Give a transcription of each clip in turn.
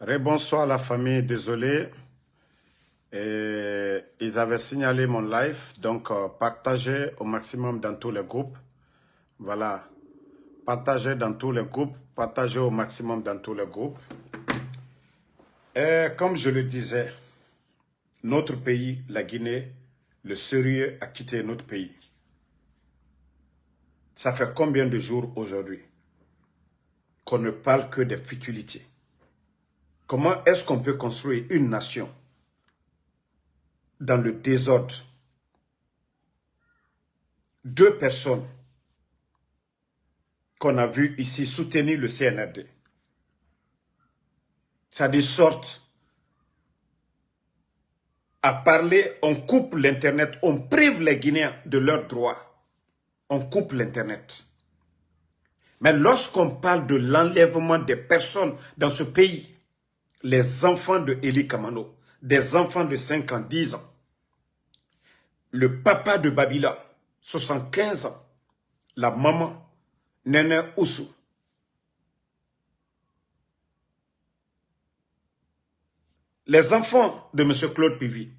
Rebonsoir la famille, désolé. Ils avaient signalé mon live, donc partagez au maximum dans tous les groupes. Voilà. Partagez dans tous les groupes, partagez au maximum dans tous les groupes. Et comme je le disais, notre pays, la Guinée, le sérieux a quitté notre pays. Ça fait combien de jours aujourd'hui qu'on ne parle que des futilités? Comment est-ce qu'on peut construire une nation dans le désordre? Deux personnes qu'on a vues ici soutenir le CNRD. Ça dit sorte à parler, on coupe l'Internet, on prive les Guinéens de leurs droits. On coupe l'Internet. Mais lorsqu'on parle de l'enlèvement des personnes dans ce pays, les enfants de Eli Kamano, des enfants de 5 ans, 10 ans, le papa de Babila, 75 ans, la maman, Nene Oussou, les enfants de M. Claude Pivi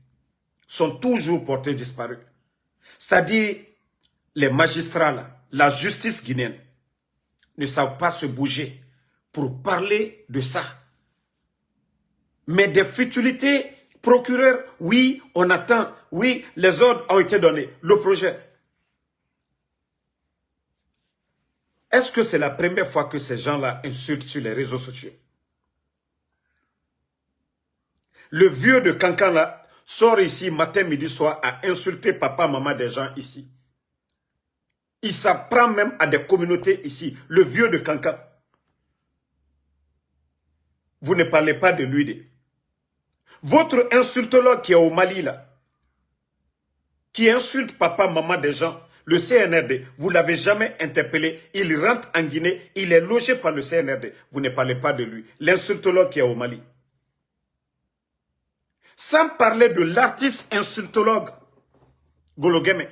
sont toujours portés disparus. C'est-à-dire, les magistrats, là, la justice guinéenne, ne savent pas se bouger pour parler de ça. Mais des futilités, procureur, oui, on attend, oui, les ordres ont été donnés, le projet. Est-ce que c'est la première fois que ces gens-là insultent sur les réseaux sociaux? Le vieux de Cancan, là, sort ici matin, midi, soir, à insulter papa, maman des gens ici. Il s'apprend même à des communautés ici. Le vieux de Cancan. Vous ne parlez pas de lui. Votre insultologue qui est au Mali, là, qui insulte papa, maman des gens, le CNRD, vous ne l'avez jamais interpellé. Il rentre en Guinée, il est logé par le CNRD. Vous ne parlez pas de lui. L'insultologue qui est au Mali. Sans parler de l'artiste insultologue, Gologeme.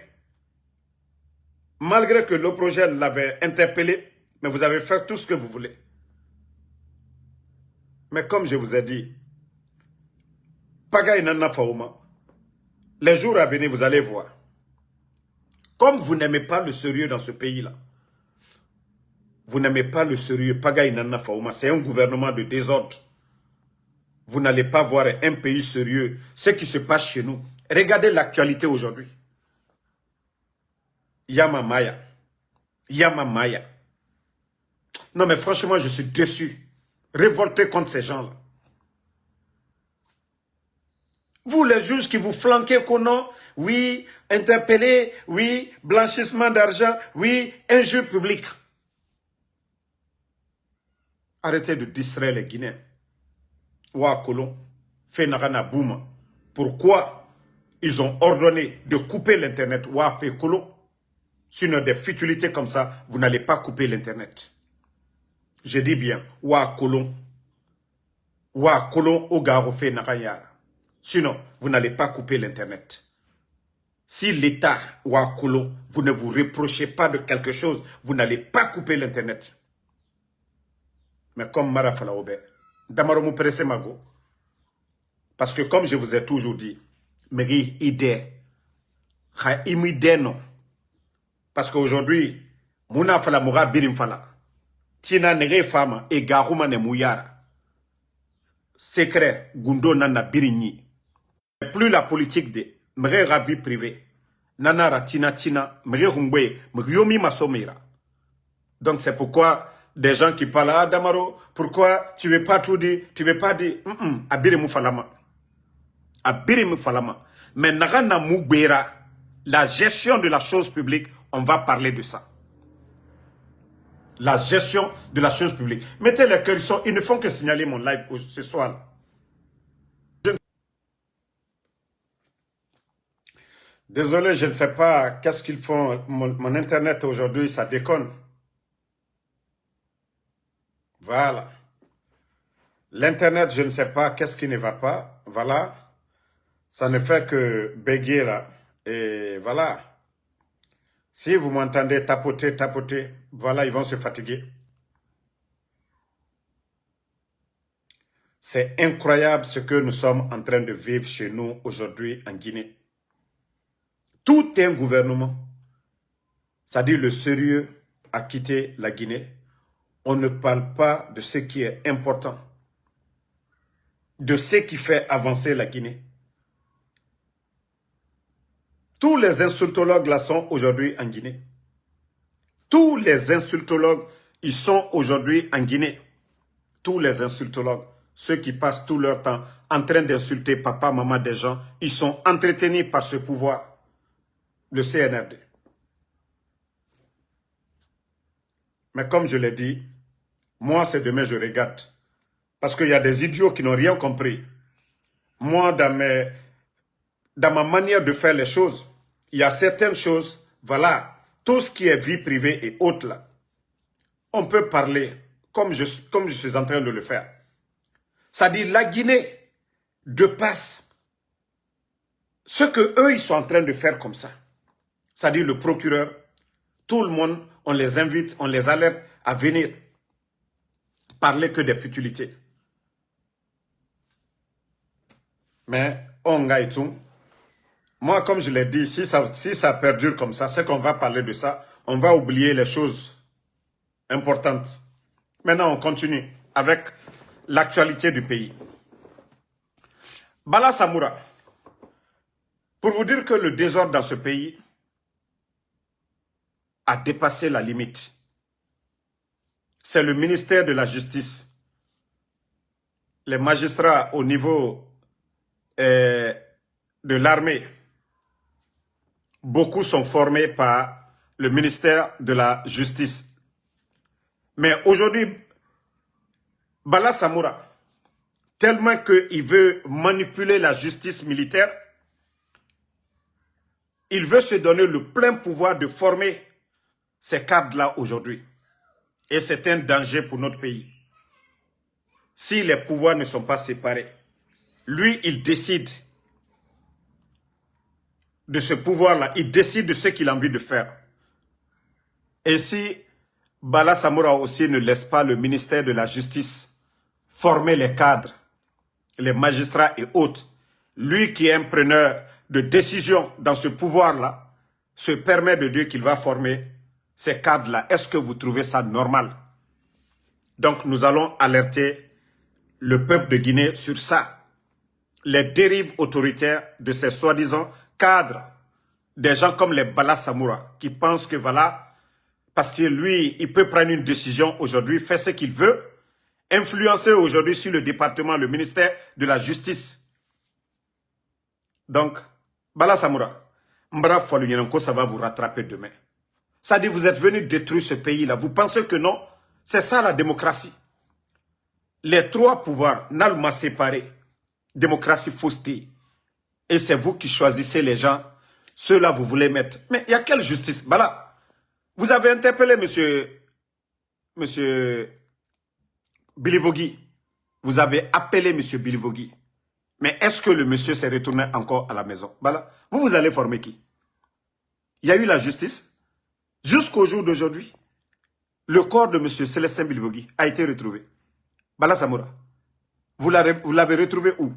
Malgré que le projet l'avait interpellé, mais vous avez fait tout ce que vous voulez. Mais comme je vous ai dit, Pagaï Nana Faouma, les jours à venir, vous allez voir. Comme vous n'aimez pas le sérieux dans ce pays-là, vous n'aimez pas le sérieux, Pagaï Nana Faouma, c'est un gouvernement de désordre. Vous n'allez pas voir un pays sérieux, ce qui se passe chez nous. Regardez l'actualité aujourd'hui. Yama Maya. Yama Maya. Non mais franchement, je suis déçu. Révolté contre ces gens-là. Vous les juges qui vous flanquez qu'au nom, oui, interpellé, oui, blanchissement d'argent, oui, injure publique. Arrêtez de distraire les Guinéens. Ouah Kolon, Fenarana Bouma. Pourquoi ils ont ordonné de couper l'Internet? Ouah Fe Kolon. Sinon des futilités comme ça, vous n'allez pas couper l'Internet. Je dis bien, Ouah Kolon. Ouah Kolon au Garofe Nakanyara. Sinon, vous n'allez pas couper l'Internet. Si l'État Ouah Kolon, vous ne vous reprochez pas de quelque chose, vous n'allez pas couper l'Internet. Mais comme Mara Falaobe, Damaro Mouperese Mago, parce que comme je vous ai toujours dit, Meri Ide, Ha Imide non. Parce qu'aujourd'hui, Mouna Fala Moura Birim Fala, Tina Nere Fama et Garouma Ne Mouyara. Secret, Gundo Nana Birini. Plus la politique de Mere Ravi privé, Nana Ratina Tina, Mere Hungwe, Mriomi Masomira. Donc c'est pourquoi des gens qui parlent, ah Damaro, pourquoi tu ne veux pas tout dire, tu ne veux pas dire, Abirimu Falama. Abirimu Falama. Mais Nagana Moubera, la gestion de la chose publique, on va parler de ça. La gestion de la chose publique. Mettez les cœurs, ils ne font que signaler mon live ce soir. Désolé, je ne sais pas qu'est-ce qu'ils font. Mon internet aujourd'hui, ça déconne. Voilà. L'internet, je ne sais pas qu'est-ce qui ne va pas. Voilà. Ça ne fait que bégayer là. Et voilà. Si vous m'entendez tapoter, tapoter, voilà, ils vont se fatiguer. C'est incroyable ce que nous sommes en train de vivre chez nous aujourd'hui en Guinée. Tout un gouvernement, c'est-à-dire le sérieux, a quitté la Guinée. On ne parle pas de ce qui est important, de ce qui fait avancer la Guinée. Tous les insultologues là sont aujourd'hui en Guinée. Tous les insultologues, ils sont aujourd'hui en Guinée. Tous les insultologues, ceux qui passent tout leur temps en train d'insulter papa, maman des gens, ils sont entretenus par ce pouvoir, le CNRD. Mais comme je l'ai dit, moi c'est demain je regarde. Parce qu'il y a des idiots qui n'ont rien compris. Moi, dans ma manière de faire les choses, il y a certaines choses, voilà, tout ce qui est vie privée et autres là, on peut parler comme je suis en train de le faire. C'est-à-dire la Guinée dépasse ce que eux ils sont en train de faire comme ça. C'est-à-dire le procureur, tout le monde, on les invite, on les alerte à venir parler que des futilités. Mais on gagne tout. Moi, comme je l'ai dit, si ça perdure comme ça, c'est qu'on va parler de ça, on va oublier les choses importantes. Maintenant, on continue avec l'actualité du pays. Bala Samoura, pour vous dire que le désordre dans ce pays a dépassé la limite. C'est le ministère de la Justice. Les magistrats au niveau de l'armée, beaucoup sont formés par le ministère de la Justice. Mais aujourd'hui, Bala Samoura, tellement qu'il veut manipuler la justice militaire, il veut se donner le plein pouvoir de former ces cadres-là aujourd'hui. Et c'est un danger pour notre pays. Si les pouvoirs ne sont pas séparés, lui, il décide de ce pouvoir-là, il décide de ce qu'il a envie de faire. Et si Bala Samoura aussi ne laisse pas le ministère de la Justice former les cadres, les magistrats et autres, lui qui est un preneur de décision dans ce pouvoir-là, se permet de dire qu'il va former ces cadres-là. Est-ce que vous trouvez ça normal? Donc nous allons alerter le peuple de Guinée sur ça. Les dérives autoritaires de ces soi-disant cadres, des gens comme les Bala Samoura, qui pensent que voilà, parce que lui, il peut prendre une décision aujourd'hui, faire ce qu'il veut, influencer aujourd'hui sur le département, le ministère de la Justice. Donc, Bala Samoura, Mbra Foluyenko, ça va vous rattraper demain. Ça dit, vous êtes venu détruire ce pays-là. Vous pensez que non? C'est ça la démocratie. Les trois pouvoirs, n'allons séparer. Démocratie fausseté. Et c'est vous qui choisissez les gens. Ceux-là, vous voulez mettre. Mais il y a quelle justice? Voilà. Vous avez interpellé monsieur Bilivogui. Vous avez appelé monsieur Bilivogui. Mais est-ce que le monsieur s'est retourné encore à la maison? Voilà. Vous allez former qui? Il y a eu la justice. Jusqu'au jour d'aujourd'hui, le corps de monsieur Célestin Bilivogui a été retrouvé. Bala Samoura. Vous l'avez retrouvé où?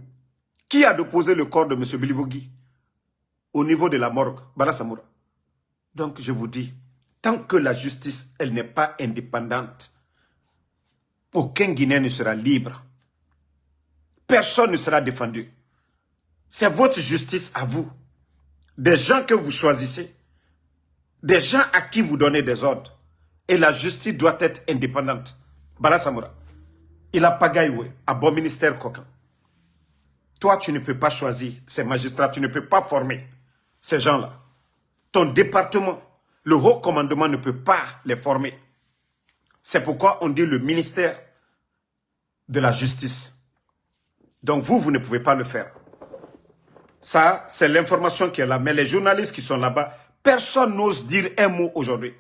Qui a déposé le corps de M. Bilivogui? Au niveau de la morgue, Bala Samoura. Donc je vous dis, tant que la justice, elle n'est pas indépendante, aucun Guinéen ne sera libre. Personne ne sera défendu. C'est votre justice à vous. Des gens que vous choisissez. Des gens à qui vous donnez des ordres. Et la justice doit être indépendante. Bala Samoura. Il a pagaille à bon ministère coquin. Toi, tu ne peux pas choisir ces magistrats, tu ne peux pas former ces gens-là. Ton département, le haut commandement ne peut pas les former. C'est pourquoi on dit le ministère de la Justice. Donc vous ne pouvez pas le faire. Ça, c'est l'information qui est là. Mais les journalistes qui sont là-bas, personne n'ose dire un mot aujourd'hui.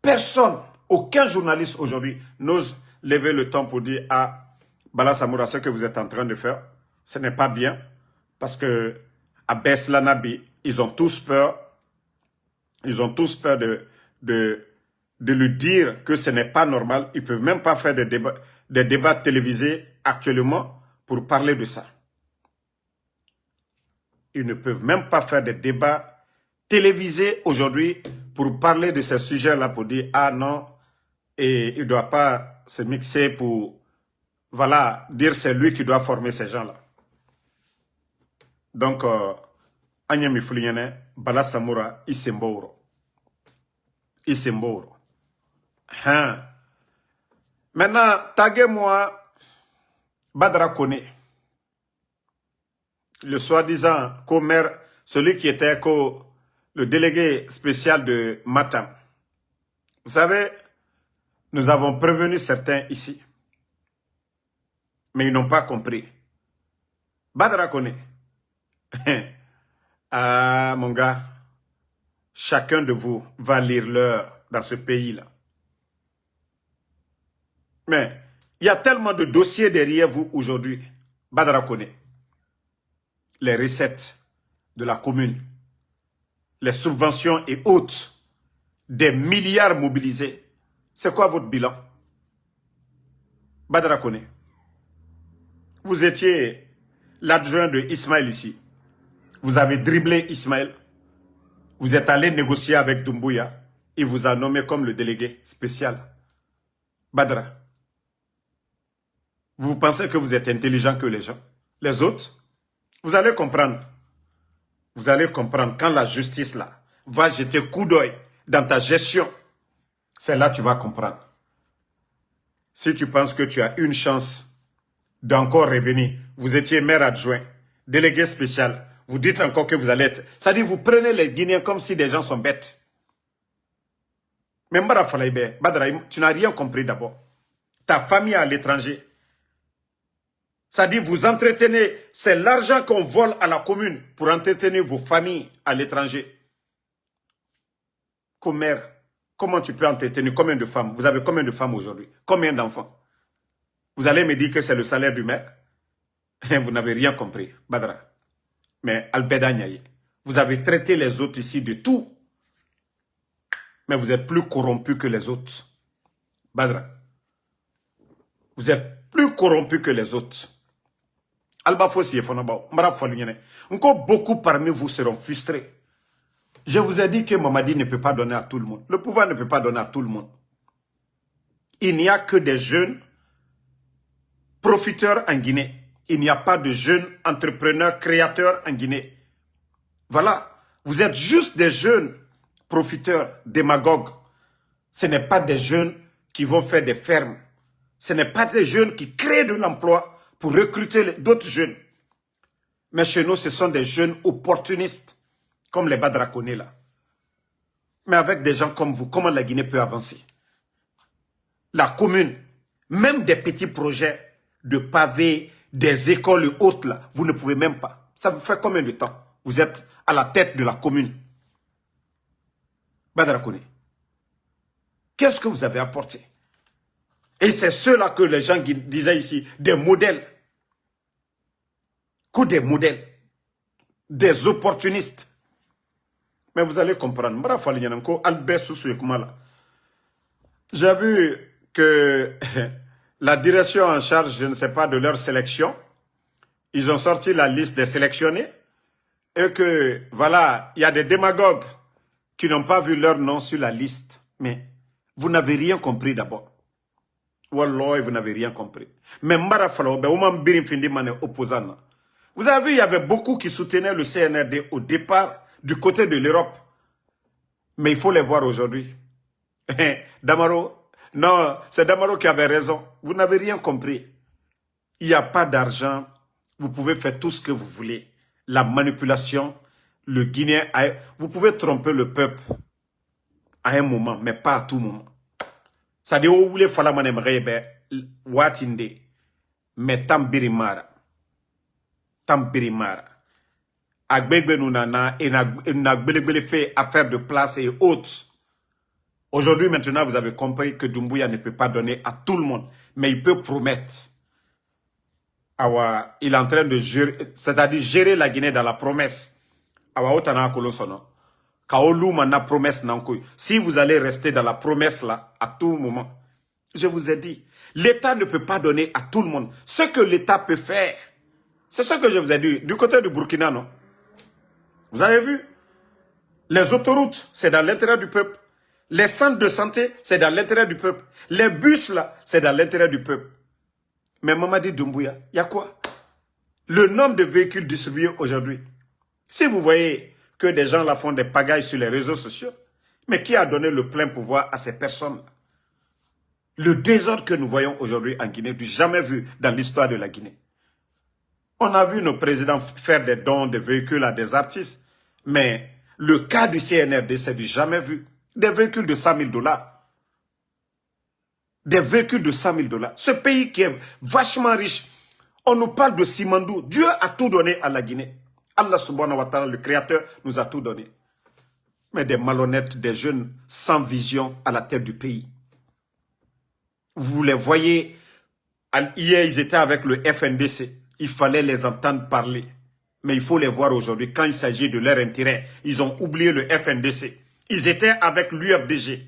Personne, aucun journaliste aujourd'hui n'ose lever le temps pour dire à Bala Samoura, ce que vous êtes en train de faire, ce n'est pas bien. Parce que à Beslanabi, ils ont tous peur. Ils ont tous peur de lui dire que ce n'est pas normal. Ils ne peuvent même pas faire des débats télévisés actuellement pour parler de ça. Ils ne peuvent même pas faire des débats télévisés aujourd'hui pour parler de ces sujets-là, pour dire « Ah non, et il ne doit pas se mixer pour, voilà, dire c'est lui qui doit former ces gens-là. » Donc, Anyami Fouligne, Bala Samoura, Isemboro. Isemboro. Hein. Maintenant, taguez-moi Badra Kone, le soi-disant co-maire, celui qui était le délégué spécial de Matam. Vous savez, nous avons prévenu certains ici, mais ils n'ont pas compris. Badra Kone, ah mon gars, chacun de vous va lire l'heure dans ce pays-là. Mais il y a tellement de dossiers derrière vous aujourd'hui. Badra Kone, les recettes de la commune, les subventions et autres, des milliards mobilisés. C'est quoi votre bilan? Badra Kone, vous étiez l'adjoint de Ismaël ici. Vous avez dribblé Ismaël. Vous êtes allé négocier avec Doumbouya. Il vous a nommé comme le délégué spécial. Badra, vous pensez que vous êtes intelligent que les gens? Les autres? Vous allez comprendre. Vous allez comprendre quand la justice là va jeter coup d'œil dans ta gestion. C'est là que tu vas comprendre. Si tu penses que tu as une chance d'encore revenir, vous étiez maire adjoint, délégué spécial, vous dites encore que vous allez être... C'est-à-dire vous prenez les Guinéens comme si des gens sont bêtes. Mais Mbara Falaïbe, Badra, tu n'as rien compris d'abord. Ta famille est à l'étranger. C'est-à-dire vous entretenez, c'est l'argent qu'on vole à la commune pour entretenir vos familles à l'étranger. Comme maire, comment tu peux entretenir combien de femmes? Vous avez combien de femmes aujourd'hui? Combien d'enfants? Vous allez me dire que c'est le salaire du maire? Vous n'avez rien compris, Badra. Mais Albeda Niaye, vous avez traité les autres ici de tout. Mais vous êtes plus corrompus que les autres. Badra. Vous êtes plus corrompus que les autres. Alba Fossi et Fonaba, Mbara Folunyene. Encore beaucoup parmi vous seront frustrés. Je vous ai dit que Mamadi ne peut pas donner à tout le monde. Le pouvoir ne peut pas donner à tout le monde. Il n'y a que des jeunes profiteurs en Guinée. Il n'y a pas de jeunes entrepreneurs, créateurs en Guinée. Voilà. Vous êtes juste des jeunes profiteurs, démagogues. Ce n'est pas des jeunes qui vont faire des fermes. Ce n'est pas des jeunes qui créent de l'emploi pour recruter d'autres jeunes. Mais chez nous, ce sont des jeunes opportunistes, comme les Badra Kone là. Mais avec des gens comme vous, comment la Guinée peut avancer? La commune, même des petits projets de pavés, des écoles et autres là, vous ne pouvez même pas. Ça vous fait combien de temps? Vous êtes à la tête de la commune. Badra Kone, qu'est-ce que vous avez apporté? Et c'est ceux-là que les gens disaient ici, des modèles. Que des modèles. Des opportunistes. Mais vous allez comprendre. J'ai vu que la direction en charge, je ne sais pas, de leur sélection, ils ont sorti la liste des sélectionnés et que, voilà, il y a des démagogues qui n'ont pas vu leur nom sur la liste. Mais vous n'avez rien compris d'abord. Wallah, vous n'avez rien compris. Mais Mbara Falaobe, opposant. Vous avez vu, il y avait beaucoup qui soutenaient le CNRD au départ du côté de l'Europe. Mais il faut les voir aujourd'hui. Damaro, non, c'est Damaro qui avait raison. Vous n'avez rien compris. Il n'y a pas d'argent. Vous pouvez faire tout ce que vous voulez. La manipulation, le Guinéen, vous pouvez tromper le peuple à un moment, mais pas à tout moment. Ça dit, vous voulez faire la manipulation, watinde, mais tambirimara. Tambirimara. Agbegbe nous nana, et n'a fait affaire de place et autres. Aujourd'hui, maintenant, vous avez compris que Doumbouya ne peut pas donner à tout le monde, mais il peut promettre. Awa, il est en train de gérer, c'est-à-dire gérer la Guinée dans la promesse. Awa, otana kolosono. Kaolu mana promesse nankoy. Si vous allez rester dans la promesse là, à tout moment, je vous ai dit, L'État ne peut pas donner à tout le monde. Ce que l'État peut faire, c'est ce que je vous ai dit, du côté du Burkina, non? Vous avez vu? Les autoroutes, c'est dans l'intérêt du peuple. Les centres de santé, c'est dans l'intérêt du peuple. Les bus, là, c'est dans l'intérêt du peuple. Mais Mamadi Doumbouya, il y a quoi? Le nombre de véhicules distribués aujourd'hui. Si vous voyez que des gens là font des pagailles sur les réseaux sociaux, mais qui a donné le plein pouvoir à ces personnes-là? Le désordre que nous voyons aujourd'hui en Guinée, du jamais vu dans l'histoire de la Guinée. On a vu nos présidents faire des dons de véhicules à des artistes, mais le cas du CNRD, c'est du jamais vu. Des véhicules de 100 000 $. Des véhicules de 100 000 $. Ce pays qui est vachement riche, on nous parle de Simandou. Dieu a tout donné à la Guinée. Allah subhanahu wa ta'ala, le créateur, nous a tout donné. Mais des malhonnêtes, des jeunes sans vision à la tête du pays. Vous les voyez, hier ils étaient avec le FNDC. Il fallait les entendre parler. Mais il faut les voir aujourd'hui. Quand il s'agit de leur intérêt, ils ont oublié le FNDC. Ils étaient avec l'UFDG.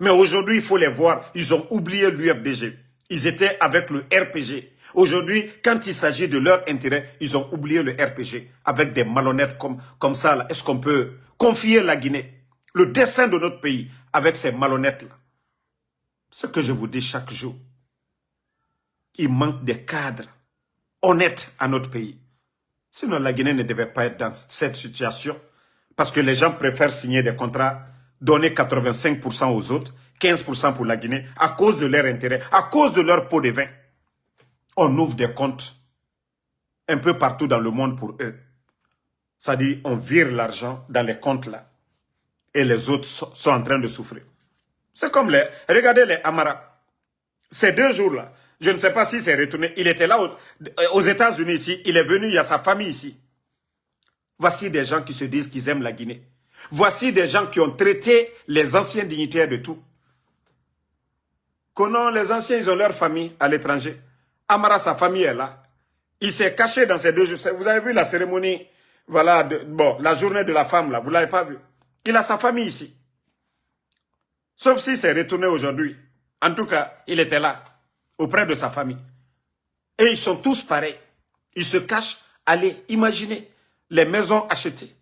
Mais aujourd'hui, il faut les voir. Ils ont oublié l'UFDG. Ils étaient avec le RPG. Aujourd'hui, quand il s'agit de leur intérêt, ils ont oublié le RPG. Avec des malhonnêtes comme ça, est-ce qu'on peut confier la Guinée, le destin de notre pays, avec ces malhonnêtes-là? Ce que je vous dis chaque jour, il manque des cadres honnêtes à notre pays. Sinon, la Guinée ne devait pas être dans cette situation. Parce que les gens préfèrent signer des contrats, donner 85% aux autres, 15% pour la Guinée, à cause de leur intérêt, à cause de leur pot de vin. On ouvre des comptes un peu partout dans le monde pour eux. C'est-à-dire, on vire l'argent dans les comptes là. Et les autres sont en train de souffrir. C'est comme regardez les Amara. Ces 2 jours-là, je ne sais pas si c'est retourné. Il était là aux États-Unis ici. Il est venu, il y a sa famille ici. Voici des gens qui se disent qu'ils aiment la Guinée. Voici des gens qui ont traité les anciens dignitaires de tout. Comment les anciens, ils ont leur famille à l'étranger. Amara, sa famille est là. Il s'est caché dans ces 2 jours. Vous avez vu la cérémonie, voilà, la journée de la femme, là, vous ne l'avez pas vu. Il a sa famille ici. Sauf s'il s'est retourné aujourd'hui. En tout cas, il était là, auprès de sa famille. Et ils sont tous pareils. Ils se cachent. Allez, imaginez les maisons achetées.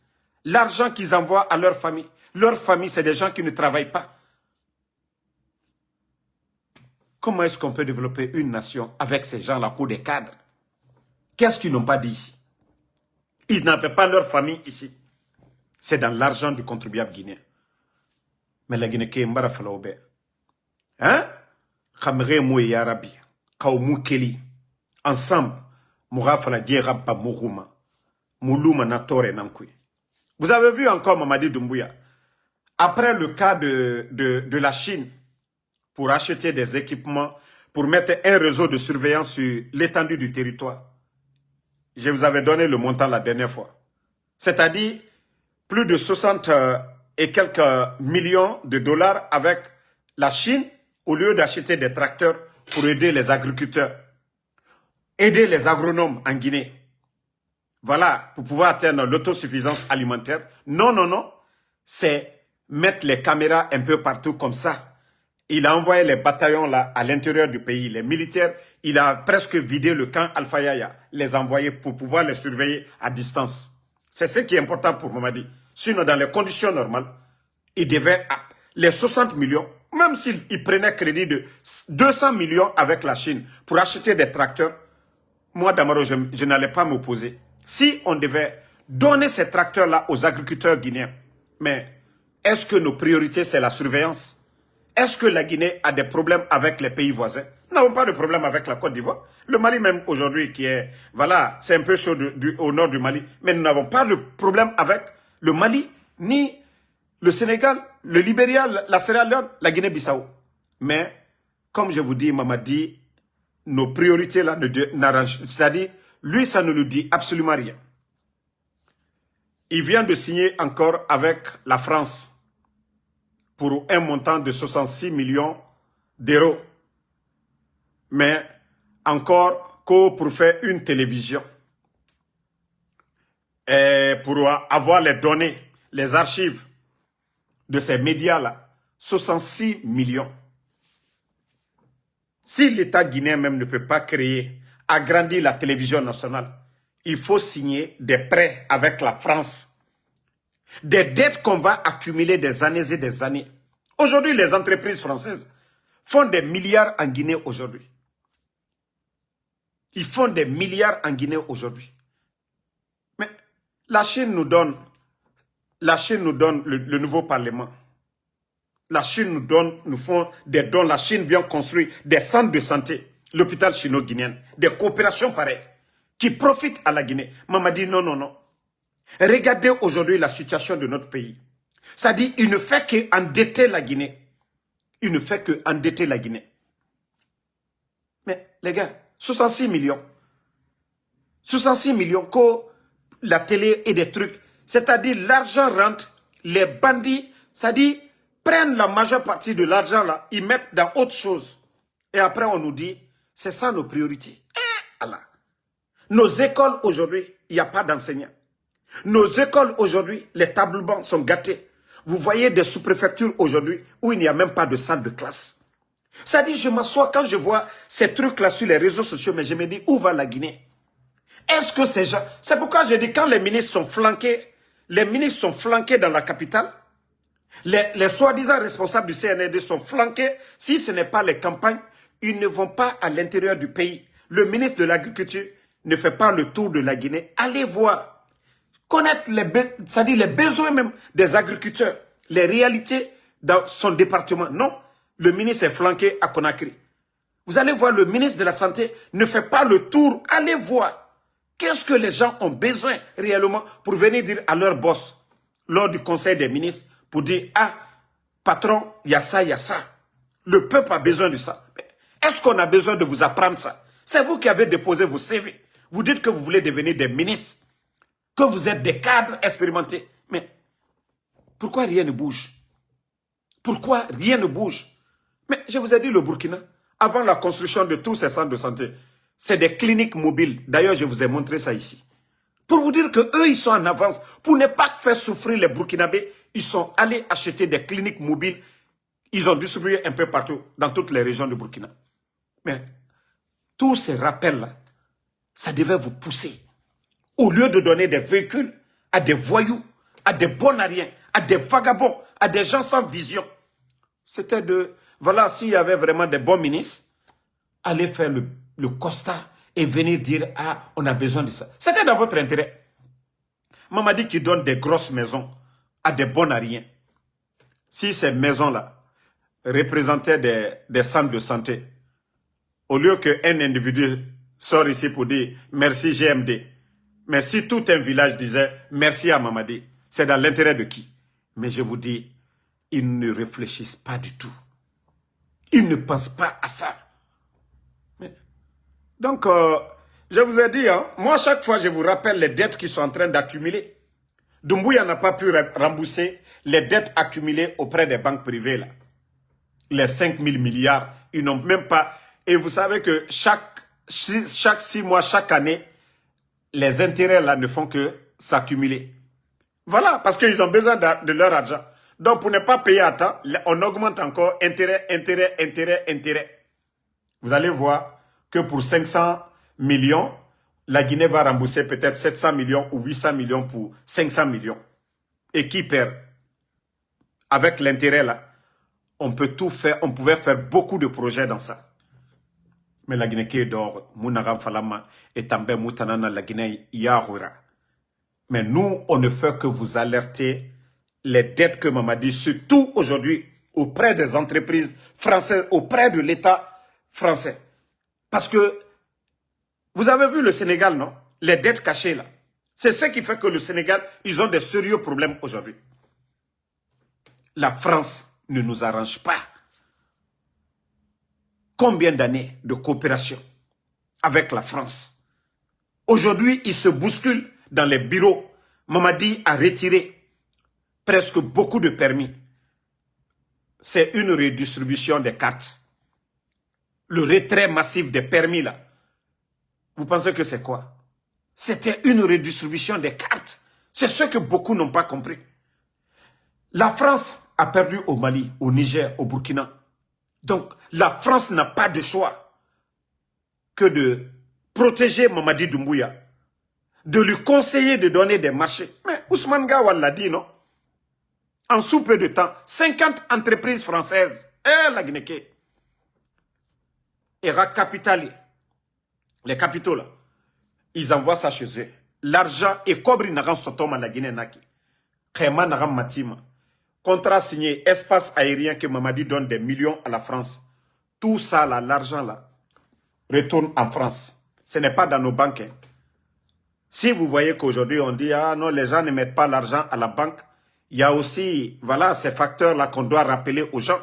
L'argent qu'ils envoient à leur famille. Leur famille, c'est des gens qui ne travaillent pas. Comment est-ce qu'on peut développer une nation avec ces gens-là, pour des cadres? Qu'est-ce qu'ils n'ont pas dit ici? Ils n'avaient pas leur famille ici. C'est dans l'argent du contribuable guinéen. Mais la Guinée qui est mbara falaobe. Hein? Khamere mou ya Rabbi. Kaoumou Keli. Ensemble, moura fala dierabba mourouma. Moulouma natore nankui. Vous avez vu encore Mamadi Doumbouya. Après le cas de la Chine, pour acheter des équipements, pour mettre un réseau de surveillance sur l'étendue du territoire. Je vous avais donné le montant la dernière fois. C'est-à-dire, plus de 60 et quelques millions de dollars avec la Chine, au lieu d'acheter des tracteurs pour aider les agriculteurs, aider les agronomes en Guinée. Voilà, pour pouvoir atteindre l'autosuffisance alimentaire. Non, non, non. C'est mettre les caméras un peu partout comme ça. Il a envoyé les bataillons là à l'intérieur du pays, les militaires. Il a presque vidé le camp Alpha Yaya, les envoyer pour pouvoir les surveiller à distance. C'est ce qui est important pour Mamadi. Sinon, dans les conditions normales, il devait, les 60 millions, même s'il prenait crédit de 200 millions avec la Chine pour acheter des tracteurs, moi, Damaro, je n'allais pas m'opposer. Si on devait donner ces tracteurs-là aux agriculteurs guinéens, mais est-ce que nos priorités, c'est la surveillance? Est-ce que la Guinée a des problèmes avec les pays voisins? Nous n'avons pas de problème avec la Côte d'Ivoire. Le Mali même aujourd'hui qui est, voilà, c'est un peu chaud au nord du Mali. Mais nous n'avons pas de problème avec le Mali, ni le Sénégal, le Libéria, la Sierra Leone, la Guinée-Bissau. Mais, comme je vous dis, Mamadi, nos priorités là n'arrangent, c'est-à-dire, lui, ça ne nous dit absolument rien. Il vient de signer encore avec la France pour un montant de 66 millions d'euros. Mais encore pour faire une télévision. Et pour avoir les données, les archives de ces médias-là, 66 millions. Si l'État guinéen même ne peut pas créer, agrandir la télévision nationale, il faut signer des prêts avec la France. Des dettes qu'on va accumuler des années et des années. Aujourd'hui, les entreprises françaises font des milliards en Guinée aujourd'hui. Ils font des milliards en Guinée aujourd'hui. Mais la Chine nous donne le nouveau parlement. La Chine nous font des dons. La Chine vient construire des centres de santé, l'hôpital chino-guinéen, des coopérations pareilles, qui profitent à la Guinée. Maman dit non, non, non. Regardez aujourd'hui la situation de notre pays. Ça dit, il ne fait qu'endetter la Guinée. Il ne fait qu'endetter la Guinée. Mais les gars, 66 millions. 66 millions que la télé et des trucs. C'est-à-dire l'argent rentre, les bandits, c'est-à-dire prennent la majeure partie de l'argent là, ils mettent dans autre chose. Et après on nous dit, c'est ça nos priorités. Allah. Nos écoles aujourd'hui, il n'y a pas d'enseignants. Nos écoles aujourd'hui, les tables bancs sont gâtés. Vous voyez des sous-préfectures aujourd'hui où il n'y a même pas de salle de classe. Ça dit, je m'assois quand je vois ces trucs-là sur les réseaux sociaux, mais je me dis, où va la Guinée? Est-ce que ces gens... C'est pourquoi je dis, quand les ministres sont flanqués dans la capitale, les soi-disant responsables du CNRD sont flanqués, si ce n'est pas les campagnes, ils ne vont pas à l'intérieur du pays. Le ministre de l'Agriculture ne fait pas le tour de la Guinée. Allez voir, connaître les besoins même des agriculteurs, les réalités dans son département. Non, le ministre est flanqué à Conakry. Vous allez voir, le ministre de la Santé ne fait pas le tour. Allez voir. Qu'est-ce que les gens ont besoin réellement pour venir dire à leur boss lors du conseil des ministres pour dire, ah, patron, il y a ça, il y a ça. Le peuple a besoin de ça. Est-ce qu'on a besoin de vous apprendre ça? C'est vous qui avez déposé vos CV. Vous dites que vous voulez devenir des ministres, que vous êtes des cadres expérimentés. Mais pourquoi rien ne bouge? Pourquoi rien ne bouge? Mais je vous ai dit, le Burkina, avant la construction de tous ces centres de santé, c'est des cliniques mobiles. D'ailleurs, je vous ai montré ça ici. Pour vous dire qu'eux, ils sont en avance. Pour ne pas faire souffrir les Burkinabés, ils sont allés acheter des cliniques mobiles. Ils ont distribué un peu partout, dans toutes les régions du Burkina. Mais tous ces rappels-là, ça devait vous pousser. Au lieu de donner des véhicules à des voyous, à des bonariens, à des vagabonds, à des gens sans vision. C'était de... Voilà, s'il y avait vraiment des bons ministres, allez faire le constat et venir dire, ah, on a besoin de ça. C'était dans votre intérêt. Mamadi qui donne des grosses maisons à des bonariens. Si ces maisons-là représentaient des centres de santé, au lieu qu'un individu sort ici pour dire merci GMD, mais si tout un village disait merci à Mamadi, c'est dans l'intérêt de qui? Mais je vous dis, ils ne réfléchissent pas du tout. Ils ne pensent pas à ça. Donc, je vous ai dit, hein, moi, chaque fois, je vous rappelle les dettes qui sont en train d'accumuler. Doumbouya n'a pas pu rembourser les dettes accumulées auprès des banques privées, là. Les 5 000 milliards, ils n'ont même pas... Et vous savez que chaque 6 mois, chaque année, les intérêts, là, ne font que s'accumuler. Voilà, parce qu'ils ont besoin de leur argent. Donc, pour ne pas payer à temps, on augmente encore intérêt. Vous allez voir que pour 500 millions, la Guinée va rembourser peut-être 700 millions ou 800 millions pour 500 millions. Et qui perd? Avec l'intérêt là, on peut tout faire, on pouvait faire beaucoup de projets dans ça. Mais la Guinée qui est d'or, Mounagam Falama et També Moutanana, la Guinée Yahura. Mais nous, on ne fait que vous alerter les dettes que Mamadi, surtout aujourd'hui, auprès des entreprises françaises, auprès de l'État français. Parce que, vous avez vu le Sénégal, non? Les dettes cachées, là. C'est ce qui fait que le Sénégal, ils ont des sérieux problèmes aujourd'hui. La France ne nous arrange pas. Combien d'années de coopération avec la France? Aujourd'hui, ils se bousculent dans les bureaux. Mamadi a retiré presque beaucoup de permis. C'est une redistribution des cartes. Le retrait massif des permis, là. Vous pensez que c'est quoi? C'était une redistribution des cartes. C'est ce que beaucoup n'ont pas compris. La France a perdu au Mali, au Niger, au Burkina Donc, la France n'a pas de choix que de protéger Mamadi Doumbouya, de lui conseiller de donner des marchés. Mais Ousmane Gawal l'a dit, non? En sous peu de temps, 50 entreprises françaises, la Guinée, et capitali, les capitaux là, ils envoient ça chez eux. L'argent est cobri nagan sotoma la Guinée naki. Kéma nagan matima. Contrat signé, espace aérien que Mamadi donne des millions à la France. Tout ça là, l'argent là, retourne en France. Ce n'est pas dans nos banques. Hein. Si vous voyez qu'aujourd'hui on dit, ah non, les gens ne mettent pas l'argent à la banque, il y a aussi, voilà, ces facteurs-là qu'on doit rappeler aux gens.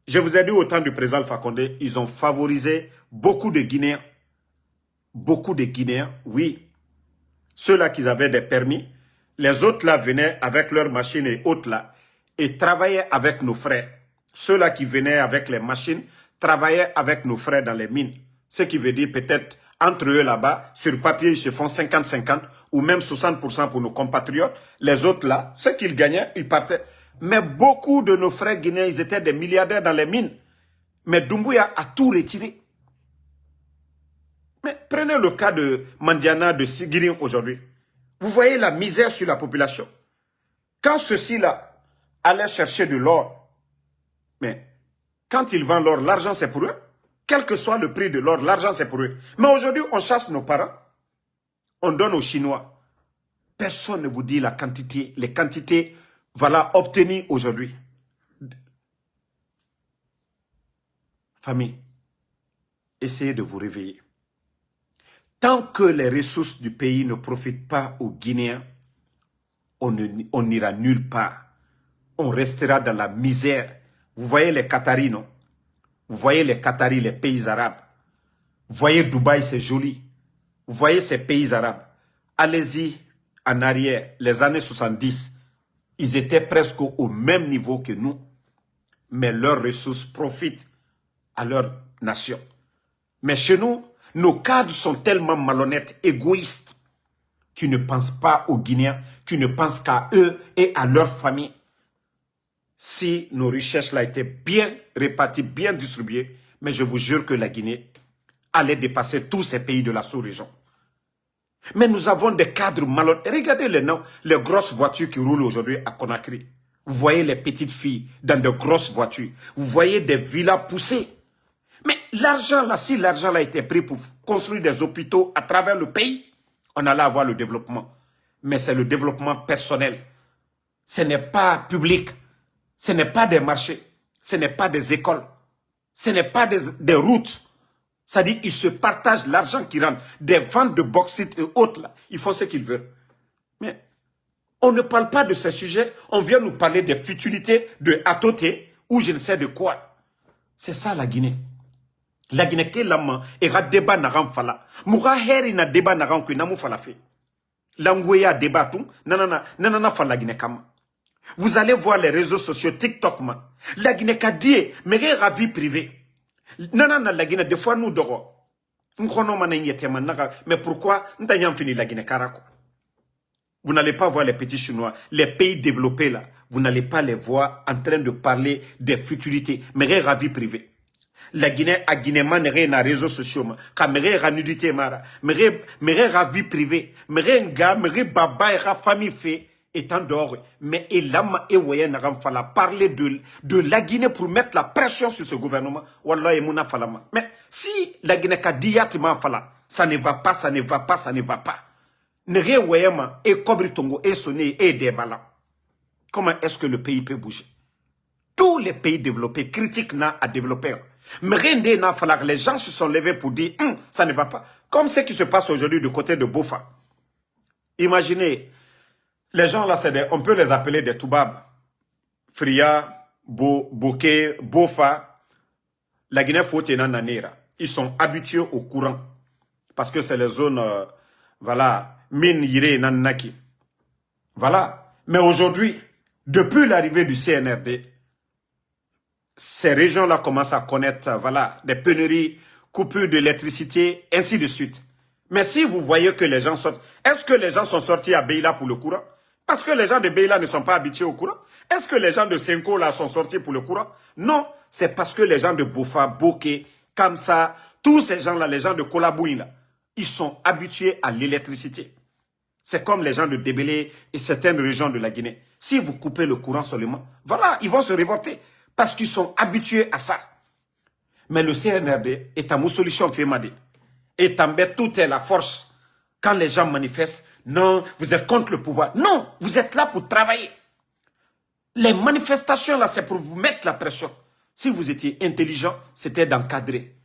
Je vous ai dit au temps du président Alpha Condé, ils ont favorisé beaucoup de Guinéens. Beaucoup de Guinéens, oui. Ceux-là qui avaient des permis, les autres là venaient avec leurs machines et autres là, et travaillaient avec nos frères. Ceux-là qui venaient avec les machines, travaillaient avec nos frères dans les mines. Ce qui veut dire peut-être, entre eux là-bas, sur papier, ils se font 50-50, ou même 60% pour nos compatriotes. Les autres là, ceux qu'ils gagnaient, ils partaient. Mais beaucoup de nos frères guinéens, ils étaient des milliardaires dans les mines. Mais Doumbouya a tout retiré. Mais prenez le cas de Mandiana, de Sigirin aujourd'hui. Vous voyez la misère sur la population. Quand ceux-ci-là allaient chercher de l'or, mais quand ils vendent l'or, l'argent c'est pour eux. Quel que soit le prix de l'or, l'argent c'est pour eux. Mais aujourd'hui, on chasse nos parents. On donne aux Chinois. Personne ne vous dit la quantité, les quantités, voilà, obtenues aujourd'hui. Famille, essayez de vous réveiller. Tant que les ressources du pays ne profitent pas aux Guinéens, on n'ira nulle part. On restera dans la misère. Vous voyez les Qataris, non? Vous voyez les Qataris, les pays arabes. Vous voyez Dubaï, c'est joli. Vous voyez ces pays arabes. Allez-y en arrière, les années 70. Ils étaient presque au même niveau que nous. Mais leurs ressources profitent à leur nation. Mais chez nous, nos cadres sont tellement malhonnêtes, égoïstes, qui ne pensent pas aux Guinéens, qui ne pensent qu'à eux et à leur famille. Si nos richesses là étaient bien réparties, bien distribuées, mais je vous jure que la Guinée allait dépasser tous ces pays de la sous-région. Mais nous avons des cadres malhonnêtes. Regardez les noms, les grosses voitures qui roulent aujourd'hui à Conakry. Vous voyez les petites filles dans de grosses voitures. Vous voyez des villas poussées. Mais l'argent là, si l'argent là était pris pour construire des hôpitaux à travers le pays, on allait avoir le développement. Mais c'est le développement personnel. Ce n'est pas public. Ce n'est pas des marchés. Ce n'est pas des écoles. Ce n'est pas des routes. C'est-à-dire qu'ils se partagent l'argent qui rentre. Des ventes de bauxite et autres là. Ils font ce qu'ils veulent. Mais on ne parle pas de ce sujet. On vient nous parler des futilités de Atoté ou je ne sais de quoi. C'est ça la Guinée. La Guinée qui lama ira débat naran fala. Moura heri na débat naran que namu fala fait. L'angouya débat tout. Nanana fala Guinée kama. Vous allez voir les réseaux sociaux TikTok man. La Guinée ka dit mais ra vie privée. Nanana la Guinée des fois nous doro. Mais pourquoi n'tanyam fini la Guinée karako? Vous n'allez pas voir les petits Chinois, les pays développés là. Vous n'allez pas les voir en train de parler des futilités. Mais ra vie privée. La Guinée a Guinéman na réseaux sociaux ka mere ra nudité mara mere ra vie privée mere nga mere baba et ra famille fait étant dehors mais elama e woyen na fala parler de la Guinée pour mettre la pression sur ce gouvernement wallahi muna falama mais si la Guinée ka diatima fala ça ne va pas ça ne va pas ça ne va pas nere woyema e kobri tongo e sonné e debala. Comment est-ce que le pays peut bouger? Tous les pays développés critiquent na à développer. Mais les gens se sont levés pour dire ça ne va pas. Comme ce qui se passe aujourd'hui du côté de Bofa. Imaginez, les gens là, on peut les appeler des Toubab. Fria, Bokeh, Bofa. La Guinée Faute et Nananera. Ils sont habitués au courant. Parce que c'est les zones, voilà, Mine, Yire, Nanaki. Voilà. Mais aujourd'hui, depuis l'arrivée du CNRD, ces régions-là commencent à connaître, voilà, des pénuries, coupures d'électricité, ainsi de suite. Mais si vous voyez que les gens sortent, est-ce que les gens sont sortis à Beila pour le courant? Parce que les gens de Beila ne sont pas habitués au courant. Est-ce que les gens de Senko là sont sortis pour le courant? Non, c'est parce que les gens de Bofa, Boké, Kamsa, tous ces gens-là, les gens de Kolabouin, là, ils sont habitués à l'électricité. C'est comme les gens de Débélé et certaines régions de la Guinée. Si vous coupez le courant seulement, voilà, ils vont se révolter parce qu'ils sont habitués à ça. Mais le CNRD est à mon solution, Fémadi. Et També, tout est la force. Quand les gens manifestent, non, vous êtes contre le pouvoir. Non, vous êtes là pour travailler. Les manifestations, là, c'est pour vous mettre la pression. Si vous étiez intelligent, c'était d'encadrer.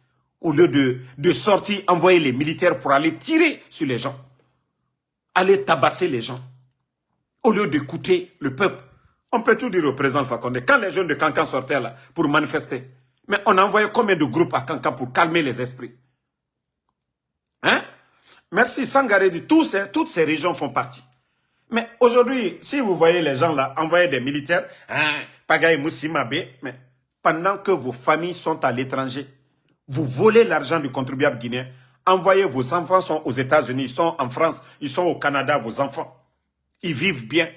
Au lieu de sortir, envoyer les militaires pour aller tirer sur les gens. Aller tabasser les gens. Au lieu d'écouter le peuple. On peut tout dire au président Fakonde. Quand les jeunes de Kankan sortaient là pour manifester, mais on a envoyé combien de groupes à Kankan pour calmer les esprits? Hein? Merci, Sangaré, toutes ces régions font partie. Mais aujourd'hui, si vous voyez les gens là envoyer des militaires, hein, Pagaye Moussimabe, mais pendant que vos familles sont à l'étranger, vous volez l'argent du contribuable guinéen, envoyez vos enfants sont aux États-Unis, ils sont en France, ils sont au Canada, vos enfants. Ils vivent bien.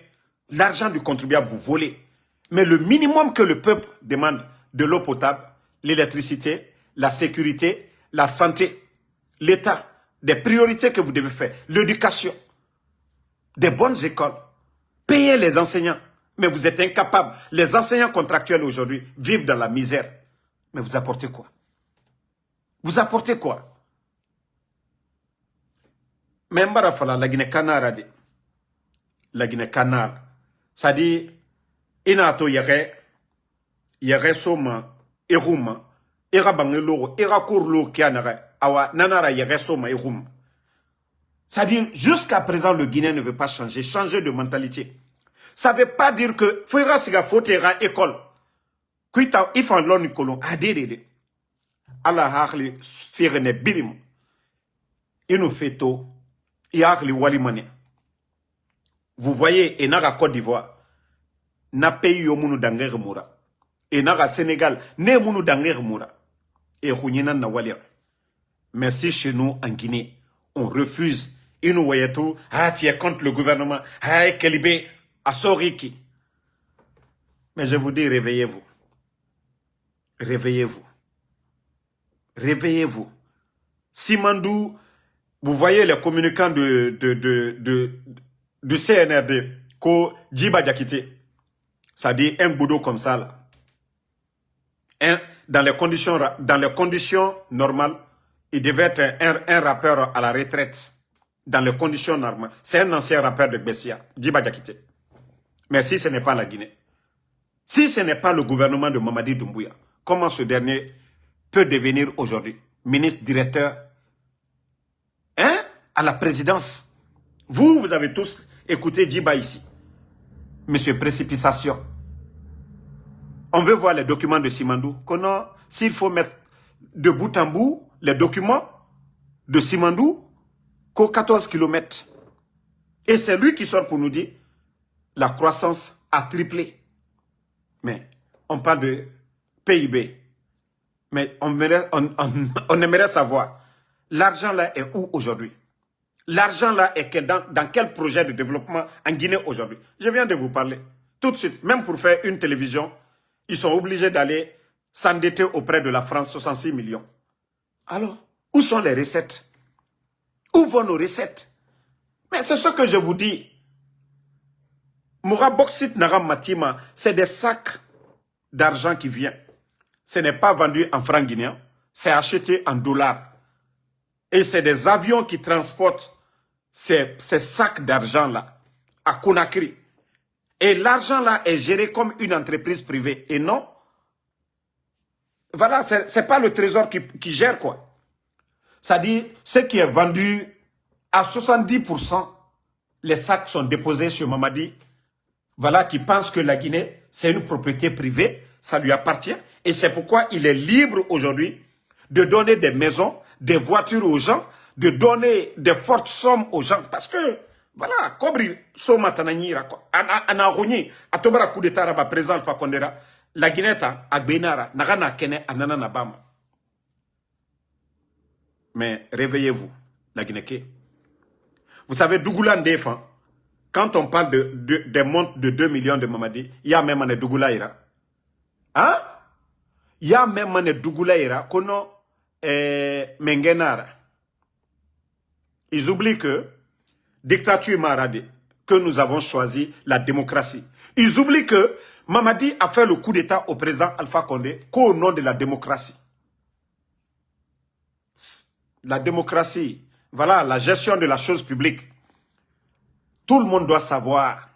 L'argent du contribuable, vous volez. Mais le minimum que le peuple demande, de l'eau potable, l'électricité, la sécurité, la santé, l'État, des priorités que vous devez faire, l'éducation, des bonnes écoles, payer les enseignants. Mais vous êtes incapables. Les enseignants contractuels aujourd'hui vivent dans la misère. Mais vous apportez quoi? Vous apportez quoi? Mais Mbarafala, la Guinée-Canard a dit. La Guinée-Canard. Ça dit, inato yere soma, eruma, era bangeloro, era kurlo kianare, awa nanara yere soma eruma. Ça dit, jusqu'à présent, le Guinéen ne veut pas changer de mentalité. Ça ne veut pas dire que, fouira siga fotera école. Kuita, ifan loni kolon, adede. Allah hakli firene birim. Inu feto, yakli walimane. Vous voyez, et naga Côte d'Ivoire, na pays yomunu danger moura. Et naga Sénégal, ne munu danger moura. Et hunyena na walia. Mais si chez nous, en Guinée, on refuse, ils nous voyaient tout, ah, tu es contre le gouvernement, ah, Kelibé, Asoriki. Mais je vous dis, réveillez-vous. Réveillez-vous. Réveillez-vous. Simandou, vous voyez les communicants du CNRD, ko Djiba Diakité, ça dit un boudou comme ça, là. Dans les conditions normales, il devait être un rappeur à la retraite. Dans les conditions normales. C'est un ancien rappeur de Bessia, Djiba Diakité. Mais si ce n'est pas la Guinée, si ce n'est pas le gouvernement de Mamadi Doumbouya, comment ce dernier peut devenir aujourd'hui ministre directeur, hein, à la présidence? Vous avez tous écouté Djiba ici. Monsieur Précipitation. On veut voir les documents de Simandou. S'il faut mettre de bout en bout les documents de Simandou, qu'aux 14 km. Et c'est lui qui sort pour nous dire la croissance a triplé. Mais on parle de PIB. Mais on aimerait savoir, l'argent là est où aujourd'hui? L'argent là est dans quel projet de développement en Guinée aujourd'hui? Je viens de vous parler. Tout de suite, même pour faire une télévision, ils sont obligés d'aller s'endetter auprès de la France, 66 millions. Alors, où sont les recettes? Où vont nos recettes? Mais c'est ce que je vous dis. Moura Boksit Naram Matima, c'est des sacs d'argent qui viennent. Ce n'est pas vendu en francs guinéens, c'est acheté en dollars. Et c'est des avions qui transportent ces sacs d'argent-là à Conakry. Et l'argent-là est géré comme une entreprise privée. Et non, voilà, c'est pas le trésor qui gère quoi. Ça dit, ce qui est vendu à 70%, les sacs sont déposés chez Mamadi. Voilà, qui pense que la Guinée, c'est une propriété privée, ça lui appartient. Et c'est pourquoi il est libre aujourd'hui de donner des maisons, des voitures aux gens, de donner des fortes sommes aux gens. Parce que, voilà, Kobri, Soma Tananyira, Anaroni, Atobara coup d'état Raba, président Alpha Condera, la Guinée, à Benara, Nagana Kene, Anana Nabama. Mais réveillez-vous, la Guinée. Vous savez, Dougoula Ndefan, quand on parle des montes de 2 millions de Mamadi, il y a même un Dougoula Ira. Hein? Il y a même un Dougulaïra, kono Mengenara. Ils oublient que dictature Maradi, que nous avons choisi la démocratie. Ils oublient que Mamadi a fait le coup d'État au président Alpha Condé qu'au nom de la démocratie. La démocratie, voilà, la gestion de la chose publique. Tout le monde doit savoir